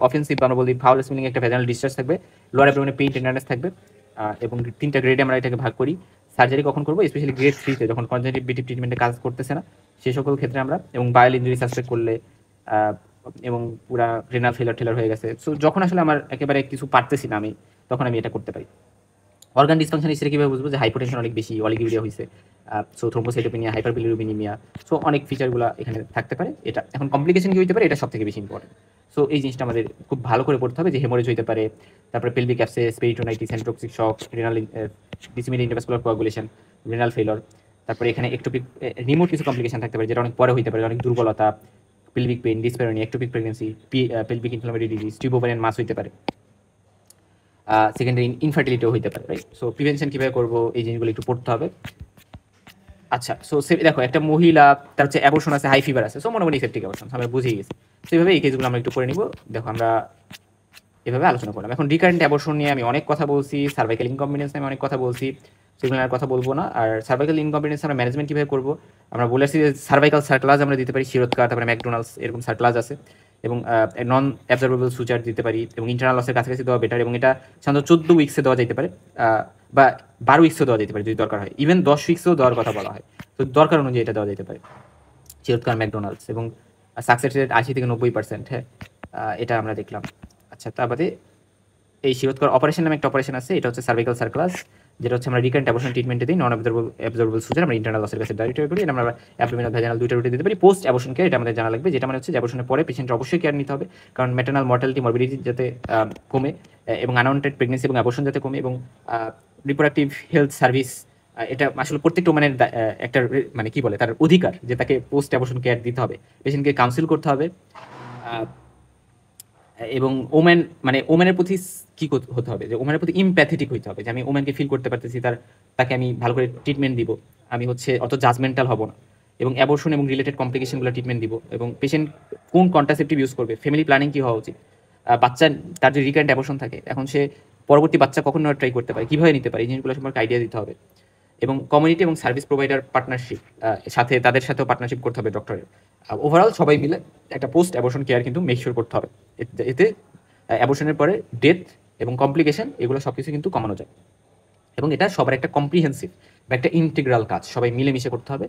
অফেন্সিভ বা আমরা বলি ফাউল স্মেলিং একটা ভেজানাল ডিসচার্জ থাকবে, লোয়ার অ্যাবডোমেনে পেইন টেন্ডারনেস থাকবে। এবং 3টা গ্রেডে আমরা এটাকে ভাগ করি। সার্জারি কখন করবো? স্পেশালি গ্রেড 3-তে যখন কনজারভেটিভ ট্রিটমেন্টে কাজ করতেছে না সেই সকল ক্ষেত্রে আমরা, এবং বায়োল ইনজুরি সাসপেক্ট করলে, এবং পুরা রেনাল ফেলার হয়ে গেছে, সো যখন আসলে আমার একেবারে কিছু পারতেছি না আমি, তখন আমি এটা করতে পারি। অর্গান ডিসফাংশন হিসেবে কীভাবে বুঝবো? যে হাইপোটেনশন অনেক বেশি, অলিগিউরিয়া হয়েছে, সো থ্রোম্বোসাইটোপেনিয়া, হাইপারবিলিরুবিনিমিয়া, সো অনেক ফিচারগুলো এখানে থাকতে পারে। এটা এখন কমপ্লিকেশন কি হতে পারে, এটা সব থেকে বেশি ইম্পর্টেন্ট। সো এই জিনিসটা আমাদের খুব ভালো করে পড়তে হবে, যে হেমোরেজ হতে পারে, তারপরে পেলভিক অ্যাবসেস, পেরিটোনাইটিস, অ্যান্ডোটক্সিক শক, রেনাল ডিসমিনেট ইন্টারভাস্কুলার কোয়াগুলেশন, রেনাল ফেলিওর। তারপরে এখানে একটোপিক রিমোট কিছু কমপ্লিকেশন থাকতে পারে, যেটা অনেক পরে হতে পারে, অনেক দুর্বলতা, pelvic pain, dyspareunia, ectopic pregnancy, pelvic inflammatory disease, tuboovarian mass হতে পারে, সেকেন্ডারি ইনফার্টিলিটিও হতে পারে, রাইট? সো প্রিভেনশন কীভাবে করবো এই জিনিসগুলো একটু পড়তে হবে। আচ্ছা, সো দেখো একটা মহিলা তার হচ্ছে অ্যাবর্শন আছে, হাই ফিভার আছে, সো মোটামুটি সেপ্টিক অ্যাবর্শন আমরা বুঝেই গেছি। তো এইভাবে এই কেসগুলো আমরা একটু করে নিব। দেখো আমরা এভাবে আলোচনা করলাম। এখন রিকারেন্ট অ্যাবর্শন নিয়ে আমি অনেক কথা বলছি, সার্ভাইকাল ইনকম্পিটেন্স নিয়ে আমি অনেক কথা বলছি, সেগুলো আর কথা বলবো না। আর সার্ভাইকাল ইনকম্পিটেন্স আমরা ম্যানেজমেন্ট কীভাবে করবো আমরা বলে আসছি, যে সার্ভাইকাল সার্ক্লাজ আমরা দিতে পারি, শিরোৎকার, তারপরে ম্যাকডোনাল্ডস এরকম সার্ক্লাজ আছে, এবং নন অ্যাবজর্বেবল সুচার দিতে পারি, এবং ইন্টারনাল লসের কাছাকাছি দেওয়া বেটার, এবং এটা সাধারণত 14 উইক্সে দেওয়া যেতে পারে, বা 12 উইক্সও দেওয়া যেতে পারে যদি দরকার হয়, ইভেন 10 উইক্সও দেওয়ার কথা বলা হয়। তো দরকার অনুযায়ী এটা দেওয়া যেতে পারে। চিরোৎকার ম্যাকডোনাল্ডস এবং সাকসেস রেট 80 থেকে 90%। হ্যাঁ, এটা আমরা দেখলাম। আচ্ছা, তার বাদে এই শিরোৎকর অপারেশন নামে একটা অপারেশন আছে, এটা হচ্ছে সার্ভিক্যাল সার্কুলাস, যেটা হচ্ছে আমরা রিকারেন্ট অ্যাবর্শন ট্রিটমেন্টে দিই। নন অ্যাবজর্বেবল সুজার আমরা ইন্টারনাল লসের কাছে ডাইরেক্ট করি, এটা আমরা অ্যাবডোমিনাল ভ্যাজানাল দুইটা রুটে দিতে পারি। পোস্ট অ্যাবর্শন কেয়ার এটা আমাদের জানা লাগবে, যেটা মানে হচ্ছে যে অ্যাবর্শনের পরে পেশেন্টের অবশ্যই কেয়ার নিতে হবে, কারণ ম্যাটার্নাল মর্টালিটি মরবিডিটি যাতে কমে এবং আনওয়ান্টেড প্রেগনেন্সি এবং অ্যাবর্শন যাতে কমে এবং রিপ্রোডাক্টিভ হেলথ সার্ভিস এটা আসলে প্রত্যেকটা ওম্যানের একটা মানে কি বলে তার অধিকার যে তাকে পোস্ট অ্যাবর্শন কেয়ার দিতে হবে, পেশেন্টকে কাউন্সিল করতে হবে এবং ওম্যান মানে ওম্যানের প্রতি কি হতে হবে, যে ওম্যানের প্রতি ইমপ্যাথেটিক হইতে হবে, যে আমি ওম্যানকে ফিল করতে পারতেছি, তাকে আমি ভালো করে ট্রিটমেন্ট দিব, আমি হচ্ছে অত জাজমেন্টাল হব না, এবং অ্যাবর্শন এবং রিলেটেড কমপ্লিকেশনগুলো ট্রিটমেন্ট দিব, এবং পেশেন্ট কোন কন্ট্রাসেপটিভ ইউজ করবে, ফ্যামিলি প্ল্যানিং কি হওয়া উচিত, বাচ্চা তার যে রিকারেন্ট অ্যাবর্শন থাকে এখন সে পরবর্তী বাচ্চা কখন ট্রাই করতে পারে, কিভাবে নিতে পারে, এই জিনিসগুলো সম্পর্কে আইডিয়া দিতে হবে। এবং কমিউনিটি এবং সার্ভিস প্রোভাইডার পার্টনারশিপ সাথে তাদের সাথেও পার্টনারশিপ করতে হবে ডক্টরের। ওভারঅল সবাই মিলে একটা পোস্ট অ্যাবর্শন কেয়ার কিন্তু মেকশিওর করতে হবে, এতে অ্যাবর্শনের পরে ডেথ এবং কমপ্লিকেশন এগুলো সব কিছু কিন্তু কমানো যায়। এবং এটা সবার একটা কম্প্রিহেন্সিভ বা একটা ইন্টিগ্রাল কাজ, সবাই মিলেমিশে করতে হবে।